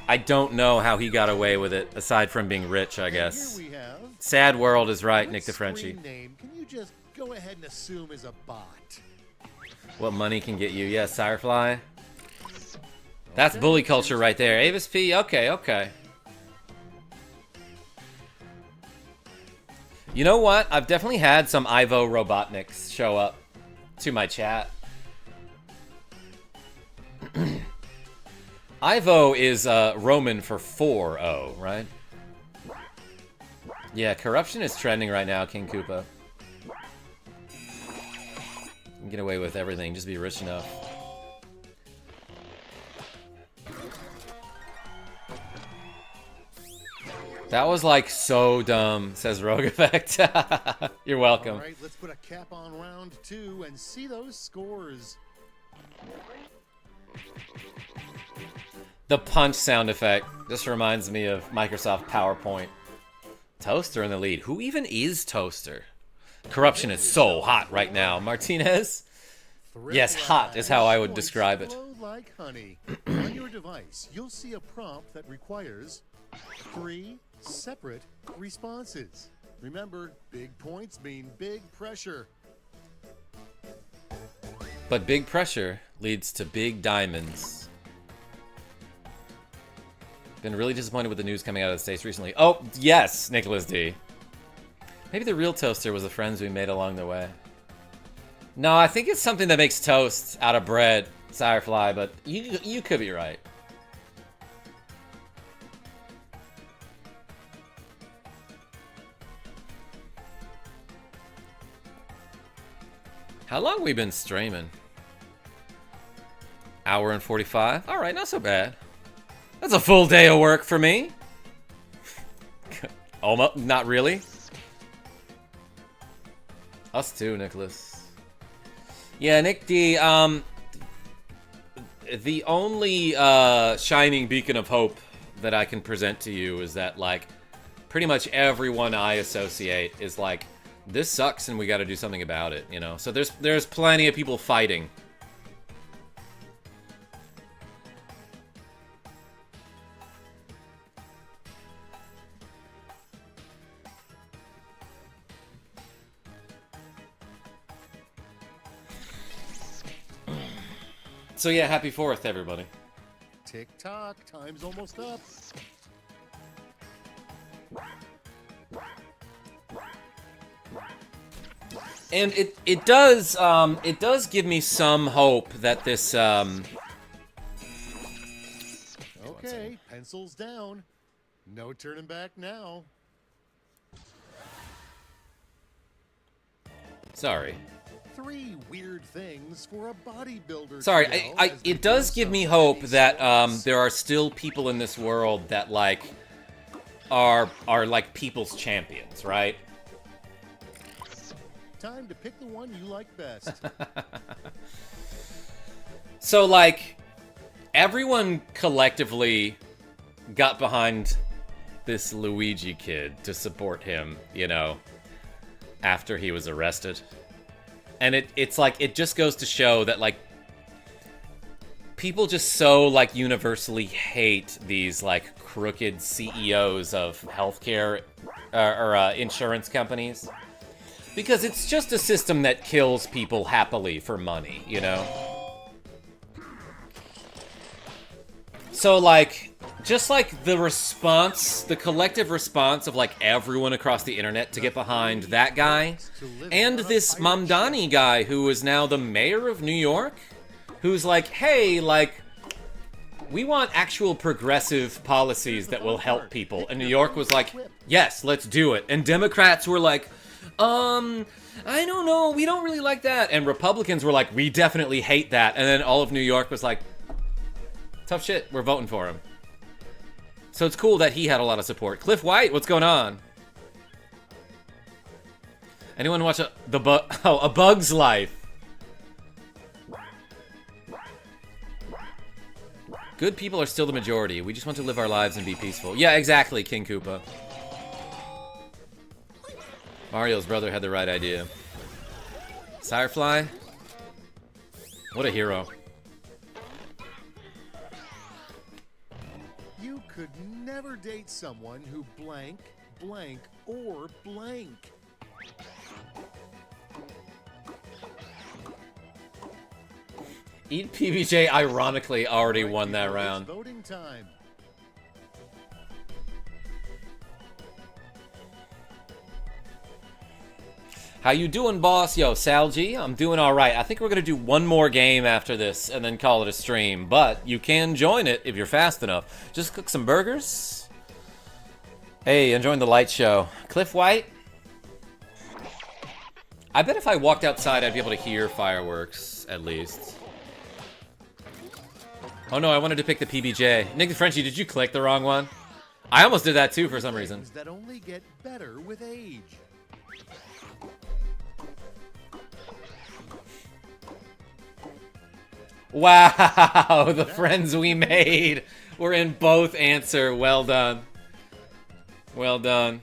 I don't know how he got away with it, aside from being rich, I guess. Here we have, Sad world is right, Nick DeFrenchie. Name, can you just go ahead and assume is a bot? What money can get you? Yes, Sirefly. That's bully culture right there. Avis P, okay, okay. You know what? I've definitely had some Ivo Robotniks show up to my chat. Ivo is Roman for 4-0, right? Yeah, corruption is trending right now, King Koopa. You can get away with everything, just be rich enough. That was like so dumb, says Rogue Effect. You're welcome. All right, let's put a cap on round 2 and see those scores. The punch sound effect just reminds me of Microsoft PowerPoint. Toaster in the lead. Who even is Toaster? Corruption is so hot right now. Martinez? Yes, hot is how I would describe it. Like honey. On your device, you'll see a prompt that requires 3 separate responses. Remember, big points mean big pressure. But big pressure leads to big diamonds. Been really disappointed with the news coming out of the States recently. Oh, yes, Nicholas D. Maybe the real Toaster was the friends we made along the way. No, I think it's something that makes toast out of bread. Firefly, but you could be right. How long we been streaming? Hour and 45. All right, not so bad. That's a full day of work for me. Almost, not really. Us too, Nicholas. Yeah, Nick D. The only shining beacon of hope that I can present to you is that, like, pretty much everyone I associate is like, this sucks and we got to do something about it, you know? So there's plenty of people fighting. So yeah, happy 4th, everybody. Tick-tock, time's almost up. And it does give me some hope that this Okay, pencils down. No turning back now. Sorry. 3 weird things for a bodybuilder. Sorry, it does give me hope that there are still people in this world that like are like people's champions, right? Time to pick the one you like best. So like everyone collectively got behind this Luigi kid to support him, you know, after he was arrested. And it's like, it just goes to show that, like, people just so, like, universally hate these, like, crooked CEOs of healthcare or insurance companies. Because it's just a system that kills people happily for money, you know? So, like, just like the response, the collective response of like everyone across the internet to get behind that guy and this Mamdani guy who is now the mayor of New York, who's like, hey, like, we want actual progressive policies that will help people. And New York was like, yes, let's do it. And Democrats were like, I don't know, we don't really like that. And Republicans were like, we definitely hate that. And then all of New York was like, tough shit, we're voting for him. So it's cool that he had a lot of support. Cliff White, what's going on? Anyone watch A Bug's Life? Good people are still the majority. We just want to live our lives and be peaceful. Yeah, exactly, King Koopa. Mario's brother had the right idea. Firefly? What a hero. You could never date someone who blank, blank, or blank. Eat PBJ ironically already won that round. Voting time. How you doing, boss? Yo, Sal G, I'm doing all right. I think we're going to do one more game after this and then call it a stream. But you can join it if you're fast enough. Just cook some burgers. Hey, enjoying the light show. Cliff White? I bet if I walked outside, I'd be able to hear fireworks, at least. Oh no, I wanted to pick the PBJ. Nick the Frenchie, did you click the wrong one? I almost did that too for some reason. That only get better with age. Wow, the friends we made were in both answer. Well done. Well done.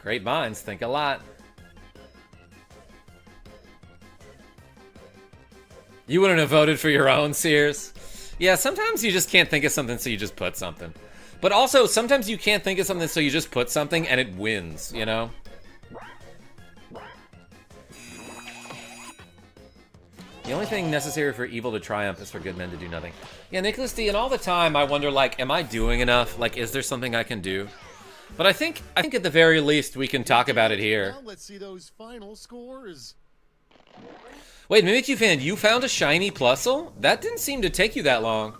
Great minds think a lot. You wouldn't have voted for your own, Sears? Yeah, sometimes you just can't think of something, so you just put something. But also, sometimes you can't think of something, so you just put something, and it wins, you know? The only thing necessary for evil to triumph is for good men to do nothing. Yeah, Nicholas D, and all the time I wonder, like, am I doing enough? Like, is there something I can do? But I think at the very least we can talk about it here. Now let's see those final scores. Wait, Mimikyu fan, you found a shiny Plusle? That didn't seem to take you that long.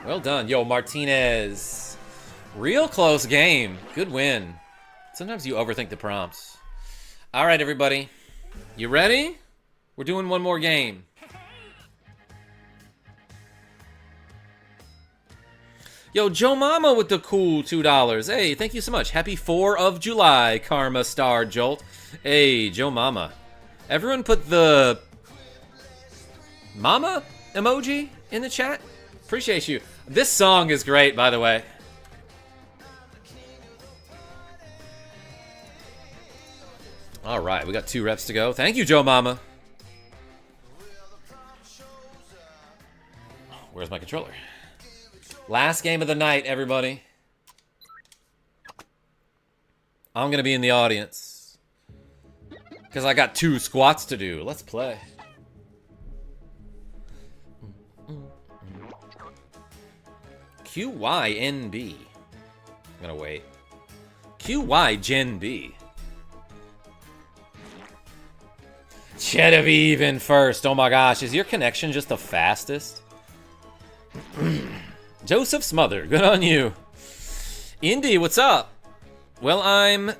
Well done. Yo, Martinez. Real close game. Good win. Sometimes you overthink the prompts. All right, everybody. You ready? We're doing one more game. Yo, Joe Mama with the cool $2. Hey, thank you so much. Happy 4th of July, Karma Star Jolt. Hey, Joe Mama. Everyone put the mama emoji in the chat. Appreciate you. This song is great, by the way. All right, we got 2 reps to go. Thank you, Joe Mama. Where's my controller? Last game of the night, everybody. I'm going to be in the audience. Because I got 2 squats to do. Let's play. QYNB. I'm going to wait. QY Gen B. Chedavive in first. Oh my gosh. Is your connection just the fastest? Joseph Smother, good on you. Indy, what's up? Well, I'm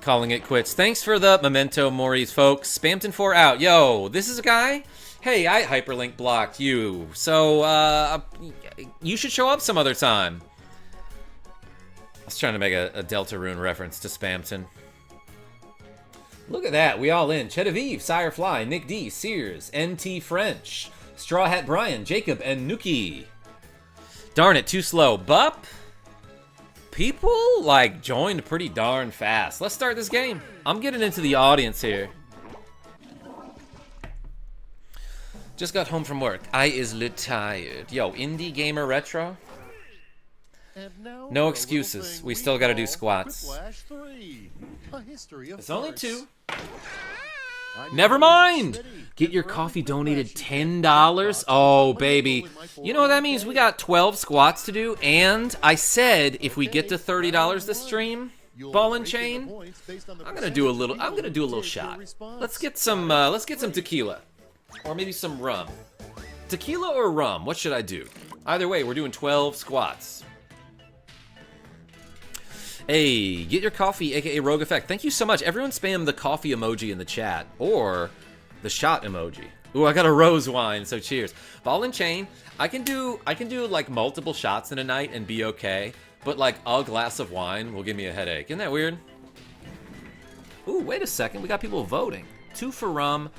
calling it quits. Thanks for the memento moris, folks. Spamton 4 out. Yo, this is a guy? Hey, I hyperlink blocked you. So, you should show up some other time. I was trying to make a Deltarune reference to Spamton. Look at that. We all in. Chedavive, Sire Fly, Nick D, Sears, NT French, Straw Hat Brian, Jacob, and Nuki. Darn it, too slow. Bup? People, like, joined pretty darn fast. Let's start this game. I'm getting into the audience here. Just got home from work. I is lit tired. Yo, Indie Gamer Retro? No excuses. We still gotta do squats. It's only 2. Never mind! Get your coffee donated $10. Oh, baby. You know what that means? We got 12 squats to do, and I said if we get to $30 this stream, ball and chain, I'm gonna do a little shot. Let's get some tequila. Or maybe some rum. Tequila or rum? What should I do? Either way, we're doing 12 squats. Hey, get your coffee, aka Rogue Effect. Thank you so much. Everyone spam the coffee emoji in the chat, or the shot emoji. Ooh, I got a rose wine, so cheers. Ball and chain. I can do like multiple shots in a night and be okay, but like a glass of wine will give me a headache. Isn't that weird? Ooh, wait a second. We got people voting. 2 for rum,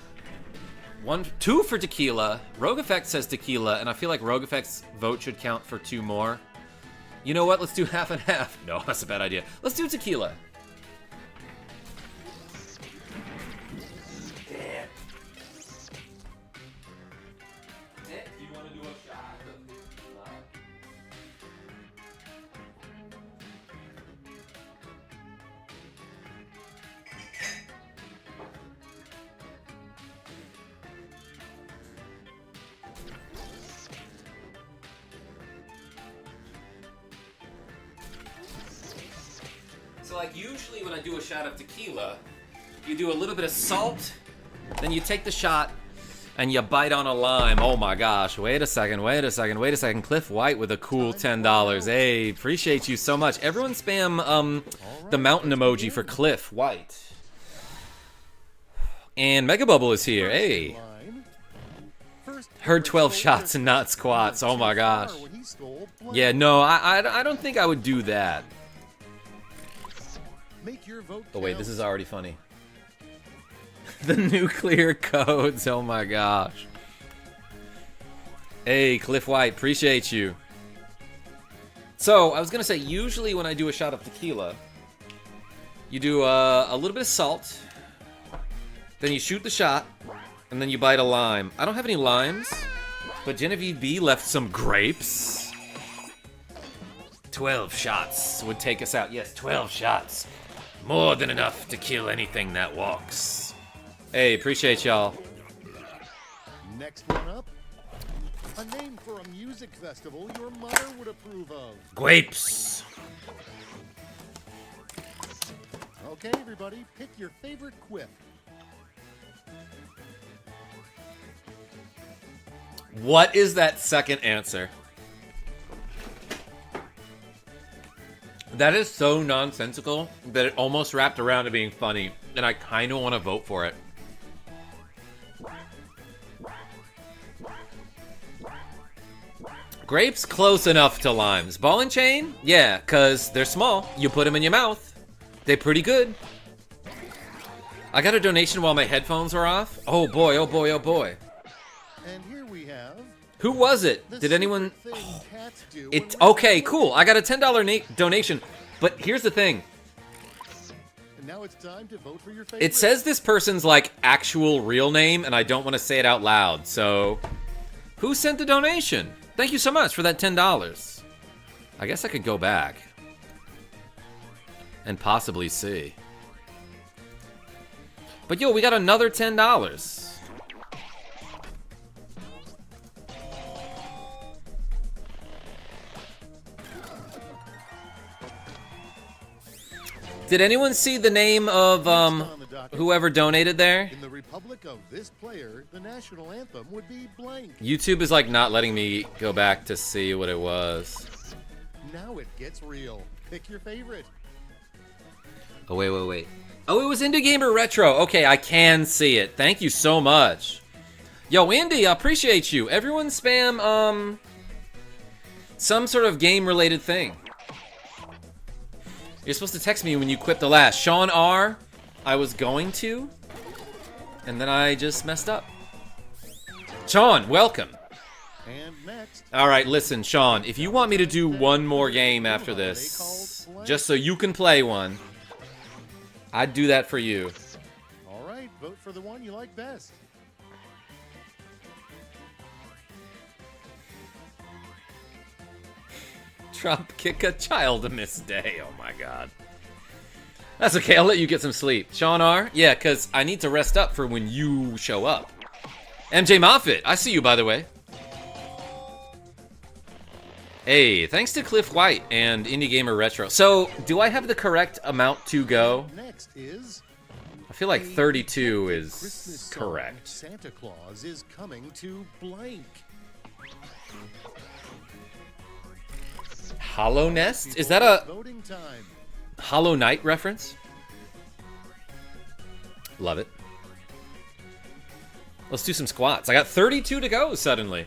2 for tequila. Rogue Effect says tequila, and I feel like Rogue Effect's vote should count for 2 more. You know what? Let's do half and half. No, that's a bad idea. Let's do tequila. You want to do a shot of tequila? So like usually when I do a shot of tequila, you do a little bit of salt, then you take the shot and you bite on a lime. Oh my gosh, wait a second. Cliff White with a cool $10. Hey, appreciate you so much. Everyone spam the mountain emoji for Cliff White. And Mega Bubble is here. Hey. Heard 12 shots and not squats. Oh my gosh. Yeah, no, I don't think I would do that. Oh wait, this is already funny. The nuclear codes, oh my gosh. Hey, Cliff White, appreciate you. So, I was gonna say, usually when I do a shot of tequila, you do a little bit of salt, then you shoot the shot, and then you bite a lime. I don't have any limes, but Genevieve B left some grapes. 12 shots would take us out. Yes, 12 shots. More than enough to kill anything that walks. Hey, appreciate y'all. Next one up. A name for a music festival your mother would approve of. Grapes. Okay, everybody, pick your favorite quip. What is that second answer? That is so nonsensical that it almost wrapped around to being funny, and I kind of want to vote for it. Grapes, close enough to limes. Ball and chain? Yeah, because they're small. You put them in your mouth. They're pretty good. I got a donation while my headphones were off. Oh boy, oh boy, oh boy. And here we have... Who was it? the Did anyone... secret thing cats do It's when okay, cool. I got a $10 donation. But here's the thing. And now it's time to vote for your favorite. It says this person's like actual real name, and I don't want to say it out loud. So, who sent the donation? Thank you so much for that $10. I guess I could go back and possibly see. But yo, we got another $10. Did anyone see the name of whoever donated there? In the republic of this player, the national anthem would be blank. YouTube is like not letting me go back to see what it was. Now it gets real. Pick your favorite. Oh, wait. Oh, it was Indie Gamer Retro. Okay, I can see it. Thank you so much. Yo, Indy, I appreciate you. Everyone spam, some sort of game-related thing. You're supposed to text me when you quit the last. Sean R, I was going to, and then I just messed up. Sean, welcome. And next. All right, listen, Sean, if you want me to do one more game after this, just so you can play one, I'd do that for you. All right, vote for the one you like best. Drop kick a child to miss day. Oh my god. That's okay, I'll let you get some sleep. Sean R? Yeah, because I need to rest up for when you show up. MJ Moffitt, I see you by the way. Hey, thanks to Cliff White and Indie Gamer Retro. So, do I have the correct amount to go? Next is... I feel like 32 is Christmas song, correct. Santa Claus is coming to blank. Hollow Nest? Is that a Voting time. Hollow Knight reference? Love it. Let's do some squats. I got 32 to go suddenly.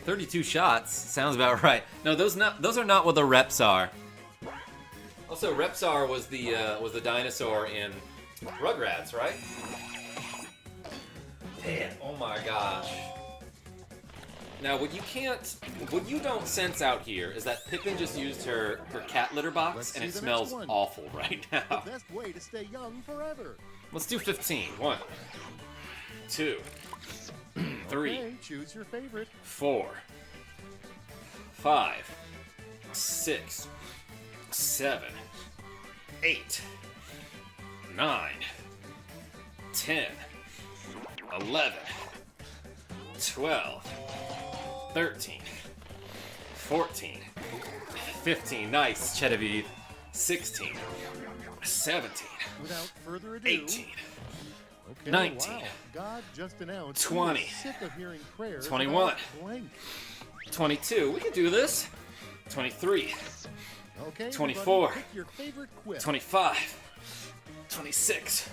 32 shots sounds about right. No, those are not what the reps are. Also, Repsar was the dinosaur in Rugrats, right? Damn! Oh my gosh! Now, what you don't sense out here is that Pippin just used her cat litter box, and it smells awful right now. The best way to stay young forever. Let's do 15. 1, 2, 3. Okay, choose your favorite. 4, 5, 6, 7, 8, 9, 10, 11, 12, 13, 14, 15. Nice, Chedavive. 16, 17, Without further ado, 18, okay, 19, wow. God just announced 20, he was sick of hearing prayers 21, about blank. 22. We can do this. 23, Okay, 24, everybody, pick your favorite quip. 25, 26,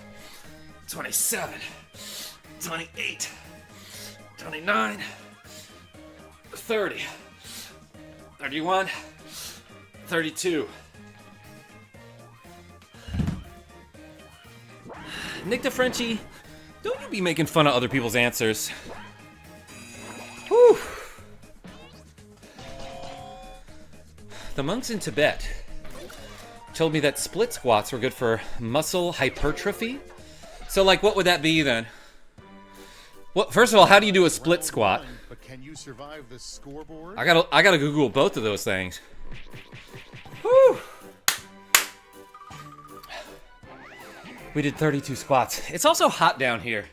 27, 28, 29, 30, 31, 32. Nick DeFrenchie, don't you be making fun of other people's answers. Whew. The monks in Tibet told me that split squats were good for muscle hypertrophy. So, like, what would that be then? Well, first of all, how do you do a split squat? But can you survive the scoreboard? I gotta Google both of those things. Whew. We did 32 squats. It's also hot down here.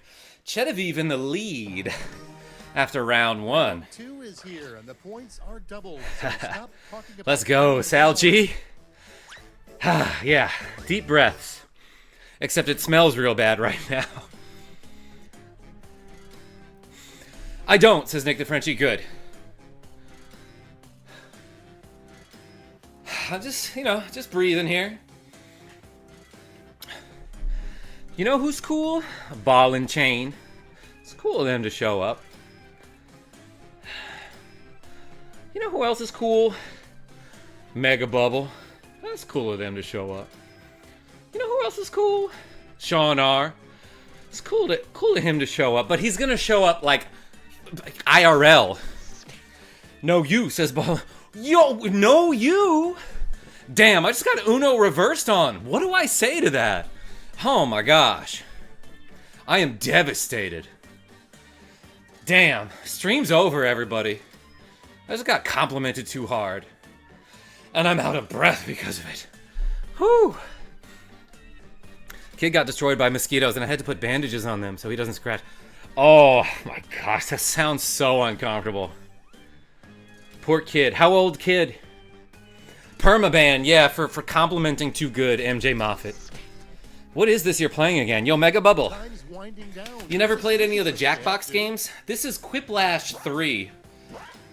Genevieve in the lead after round 1. 2 is here, and the points are doubled. So stop talking about Let's go, Sal G. Yeah, deep breaths. Except it smells real bad right now. I don't, says Nick the Frenchie. Good. I'm just, just breathing here. You know who's cool? Ball and Chain. It's cool of them to show up. You know who else is cool? Mega Bubble. That's cool of them to show up. You know who else is cool? Sean R. It's cool to him to show up, but he's gonna show up like IRL. No you, says Ball. Yo, no you? Damn, I just got Uno reversed on. What do I say to that? Oh my gosh. I am devastated. Damn, stream's over, everybody. I just got complimented too hard. And I'm out of breath because of it. Whew. Kid got destroyed by mosquitoes and I had to put bandages on them so he doesn't scratch. Oh my gosh, that sounds so uncomfortable. Poor kid. How old kid? Permaban, yeah, for complimenting too good MJ Moffat. What is this you're playing again? Yo, Mega Bubble. You never played any of the JackBox games? This is Quiplash 3.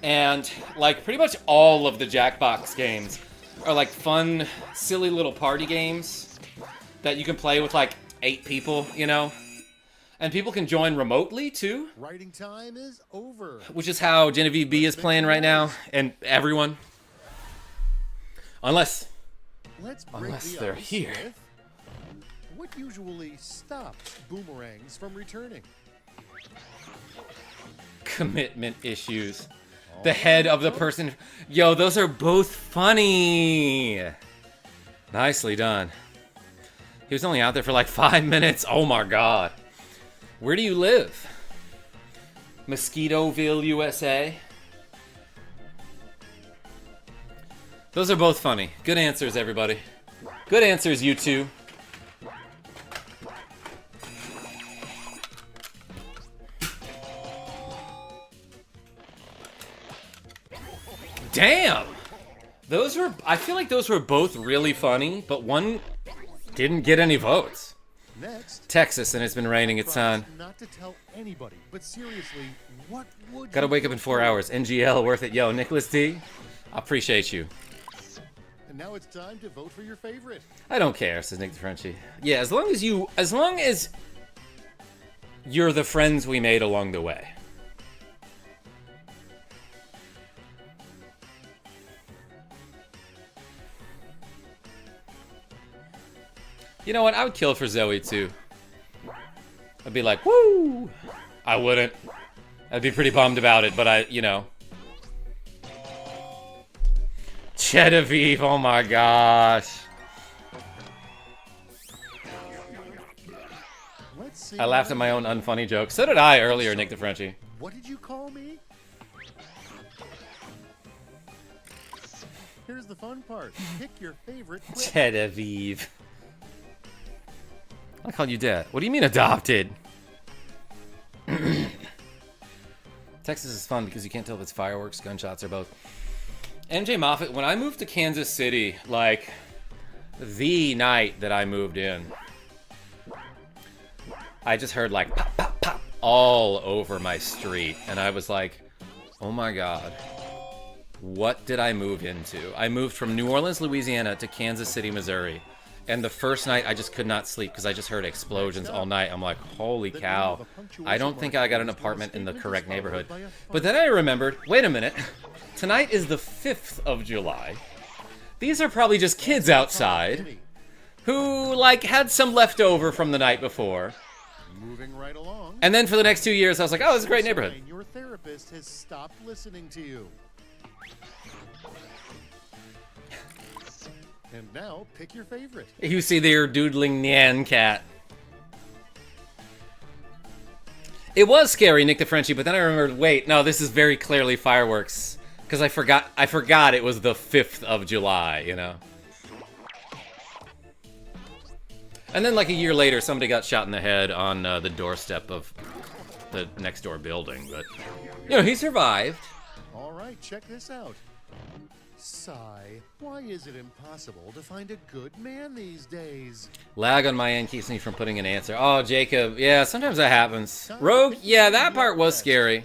And, like, pretty much all of the JackBox games are, like, fun, silly little party games that you can play with, like, 8 people, And people can join remotely, too. Writing time is over. Which is how Genevieve B is playing right now. And everyone. Unless they're here. What usually stops boomerangs from returning? Commitment issues. The head of the person. Yo, those are both funny. Nicely done. He was only out there for like 5 minutes. Oh my god. Where do you live? Mosquitoville, USA? Those are both funny. Good answers, everybody. Good answers, you two. Damn! I feel like those were both really funny, but one didn't get any votes. Next, Texas, and it's been raining a ton. Not to tell anybody, but seriously, what would Gotta wake up in 4 hours. NGL, worth it. Yo, Nicholas D, I appreciate you. And now it's time to vote for your favorite. I don't care, says Nick the Frenchie. Yeah, as long as you're the friends we made along the way. You know what? I would kill for Zoe too. I'd be like, woo! I wouldn't. I'd be pretty bummed about it, but Genevieve, oh my gosh. Let's see. I laughed at my own unfunny joke. So did I earlier, Nick the Frenchie. What did you call me? Here's the fun part. Pick your favorite quip. Genevieve. I called you dad. What do you mean adopted? Texas is fun because you can't tell if it's fireworks, gunshots, or both. MJ Moffat, when I moved to Kansas City, like, the night that I moved in, I just heard, like, pop, pop, pop, all over my street. And I was like, oh my god, what did I move into? I moved from New Orleans, Louisiana to Kansas City, Missouri. And the first night, I just could not sleep because I just heard explosions all night. I'm like, holy cow. I don't think I got an apartment in the correct neighborhood. But then I remembered, wait a minute. Tonight is the 5th of July. These are probably just kids outside who, like, had some leftover from the night before. Moving right along. And then for the next 2 years, I was like, oh, this is a great neighborhood. Your therapist has stopped listening to you. And now, pick your favorite. You see there doodling Nyan cat. It was scary, Nick the Frenchie, but then I remembered, wait, no, this is very clearly fireworks. Because I forgot it was the 5th of July, And then like a year later, somebody got shot in the head on the doorstep of the next door building, but you know, he survived. All right, check this out. Sigh, why is it impossible to find a good man these days? Lag on my end keeps me from putting an answer. Oh, Jacob, yeah, sometimes that happens. Rogue, yeah, that part was scary.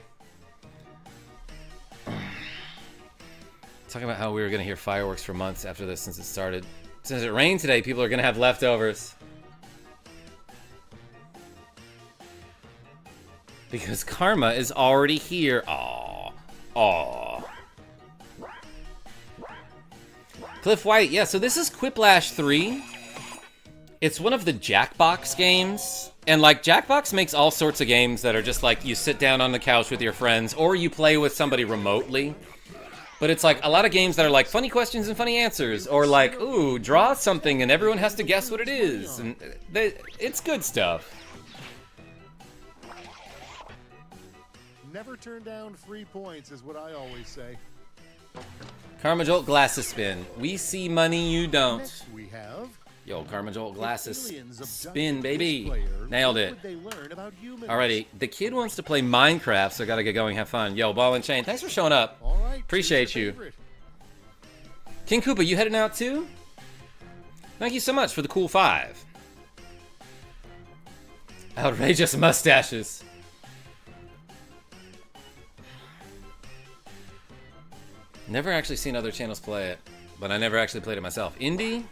Talking about how we were gonna hear fireworks for months after this since it started. Since it rained today, people are gonna have leftovers. Because karma is already here. Aww. Aww. Cliff White, yeah, so this is Quiplash 3. It's one of the JackBox games. And like, JackBox makes all sorts of games that are just like, you sit down on the couch with your friends, or you play with somebody remotely. But it's like a lot of games that are like funny questions and funny answers, or like, ooh, draw something and everyone has to guess what it is. And it's good stuff. Never turn down free points is what I always say. Karma Jolt glasses spin. We see money, you don't. Next we have Yo, Karma Jolt glasses spin, baby. Nailed it. Alrighty, the kid wants to play Minecraft, so gotta get going, have fun. Yo, Ball and Chain, thanks for showing up. All right, Appreciate you. King Koopa, you heading out too? Thank you so much for the cool 5. Outrageous mustaches. Never actually seen other channels play it, but I never actually played it myself. Indie?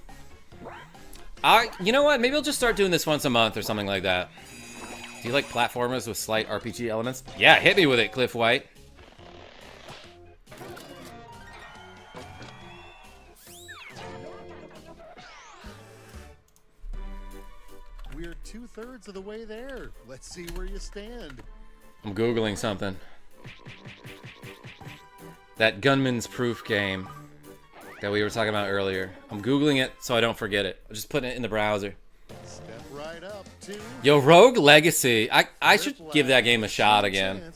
You know what? Maybe I'll just start doing this once a month or something like that. Do you like platformers with slight RPG elements? Yeah, hit me with it, Cliff White. We're 2/3 of the way there. Let's see where you stand. I'm Googling something. That Gunman's Proof game that we were talking about earlier. I'm Googling it so I don't forget it. I'm just putting it in the browser. Step right up to Yo, Rogue Legacy. I should give that game a shot again.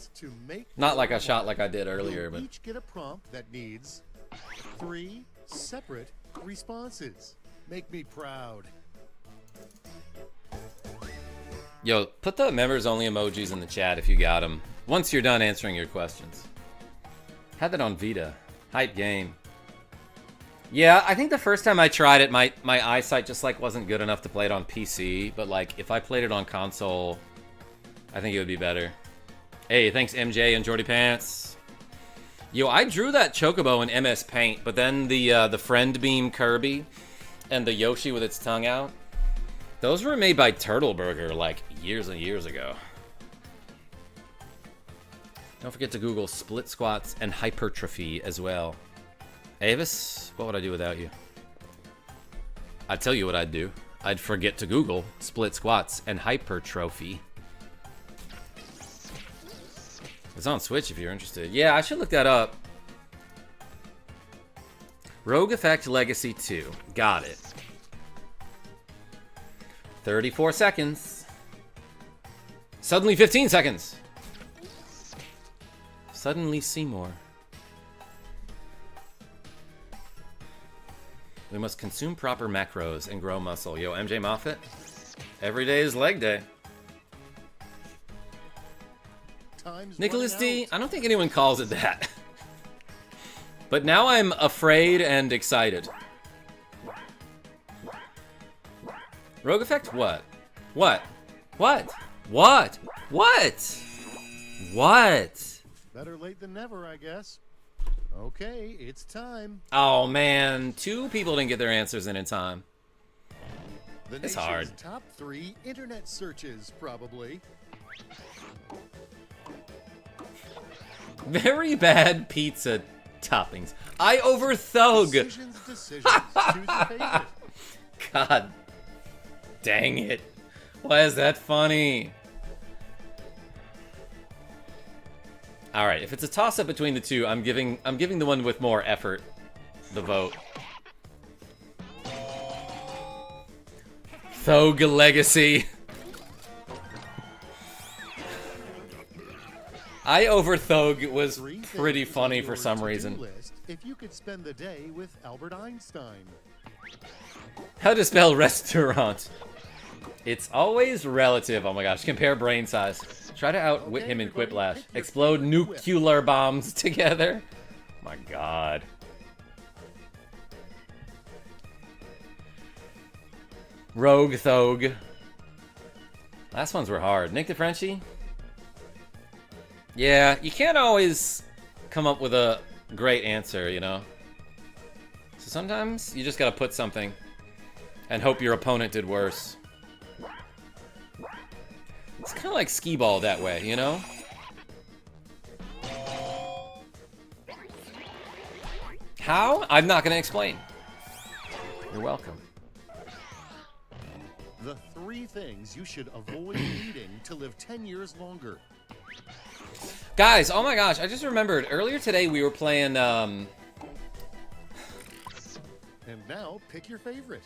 Not like a shot like I did earlier, but... Each get a prompt that needs 3 separate responses. Make me proud. Yo, put the members-only emojis in the chat if you got them. Once you're done answering your questions. Had that on Vita. Hype game. Yeah, I think the first time I tried it, my eyesight just like wasn't good enough to play it on PC. But like, if I played it on console, I think it would be better. Hey, thanks MJ and Jordy Pants. Yo, I drew that Chocobo in MS Paint, but then the Friend Beam Kirby and the Yoshi with its tongue out, those were made by Turtle Burger like years and years ago. Don't forget to Google split squats and hypertrophy as well. Avis, what would I do without you? I'd tell you what I'd do. I'd forget to Google split squats and hypertrophy. It's on Switch if you're interested. Yeah, I should look that up. Rogue Effect Legacy 2. Got it. 34 seconds. Suddenly 15 seconds. Suddenly Seymour. We must consume proper macros and grow muscle. Yo, MJ Moffat. Every day is leg day. Nicholas D, I don't think anyone calls it that. But now I'm afraid and excited. Rogue Effect? What? What? What? What? What? What? Better late than never, I guess. Okay, it's time. Oh man, 2 people didn't get their answers in time. It's hard. Top 3 internet searches, probably. Very bad pizza toppings. I overthog. Decisions. Choose your favorite. God dang it. Why is that funny? Alright, if it's a toss-up between the 2, I'm giving the one with more effort the vote. Thog Legacy. I Overthog was pretty funny for some reason. If you could spend the day with Albert Einstein. How to spell restaurant. It's always relative. Oh my gosh. Compare brain size. Try to outwit him in Quiplash. Explode nuclear bombs together. My god. Rogue Thog. Last ones were hard. Nick the Frenchie? Yeah, you can't always come up with a great answer, you know? So sometimes you just gotta put something and hope your opponent did worse. It's kind of like skee ball that way, you know? How? I'm not gonna explain. You're welcome. The 3 things you should avoid eating to live 10 years longer. Guys, oh my gosh, I just remembered. Earlier today we were playing, And now, pick your favorite.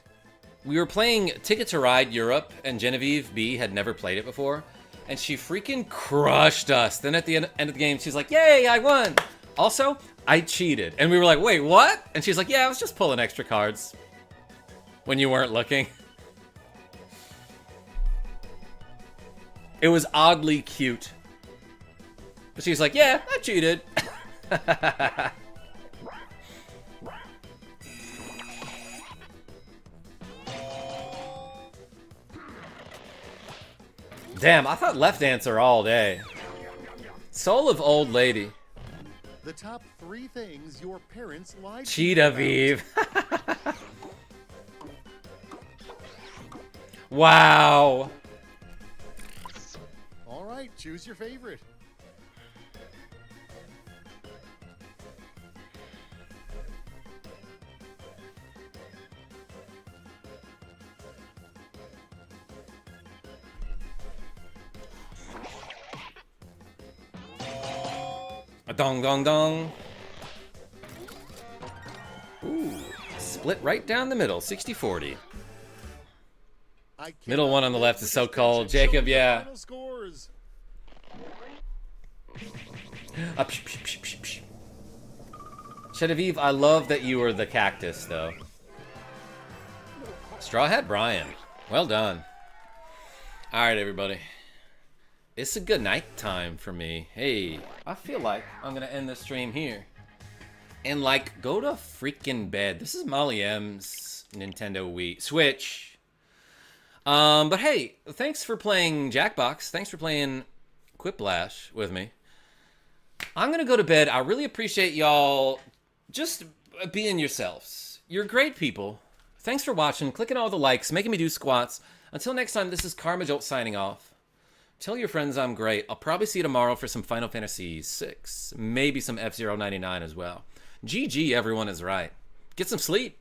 we were playing Ticket to Ride Europe, and Genevieve B had never played it before. And she freaking crushed us. Then at the end of the game, she's like, yay, I won. Also, I cheated. And we were like, wait, what? And she's like, yeah, I was just pulling extra cards when you weren't looking. It was oddly cute. But she's like, yeah, I cheated. Damn, I thought left answer all day. Soul of Old Lady. The top 3 things your parents lied to Cheetah you Vive. Wow. All right, choose your favorite. A dong dong dong. Ooh, split right down the middle, 60-40. Middle one on the left is so cold. Jacob, yeah. Final scores. Genevieve, I love that you were the cactus, though. Straw Hat Brian. Well done. Alright, everybody. It's a good night time for me. Hey, I feel like I'm gonna end the stream here. And, like, go to freaking bed. This is Molly M's Nintendo Wii. Switch. But hey, thanks for playing Jackbox. Thanks for playing Quiplash with me. I'm gonna go to bed. I really appreciate y'all just being yourselves. You're great people. Thanks for watching, clicking all the likes, making me do squats. Until next time, this is Karma Jolt signing off. Tell your friends I'm great. I'll probably see you tomorrow for some Final Fantasy VI. Maybe some F-Zero 99 as well. GG, everyone is right. Get some sleep.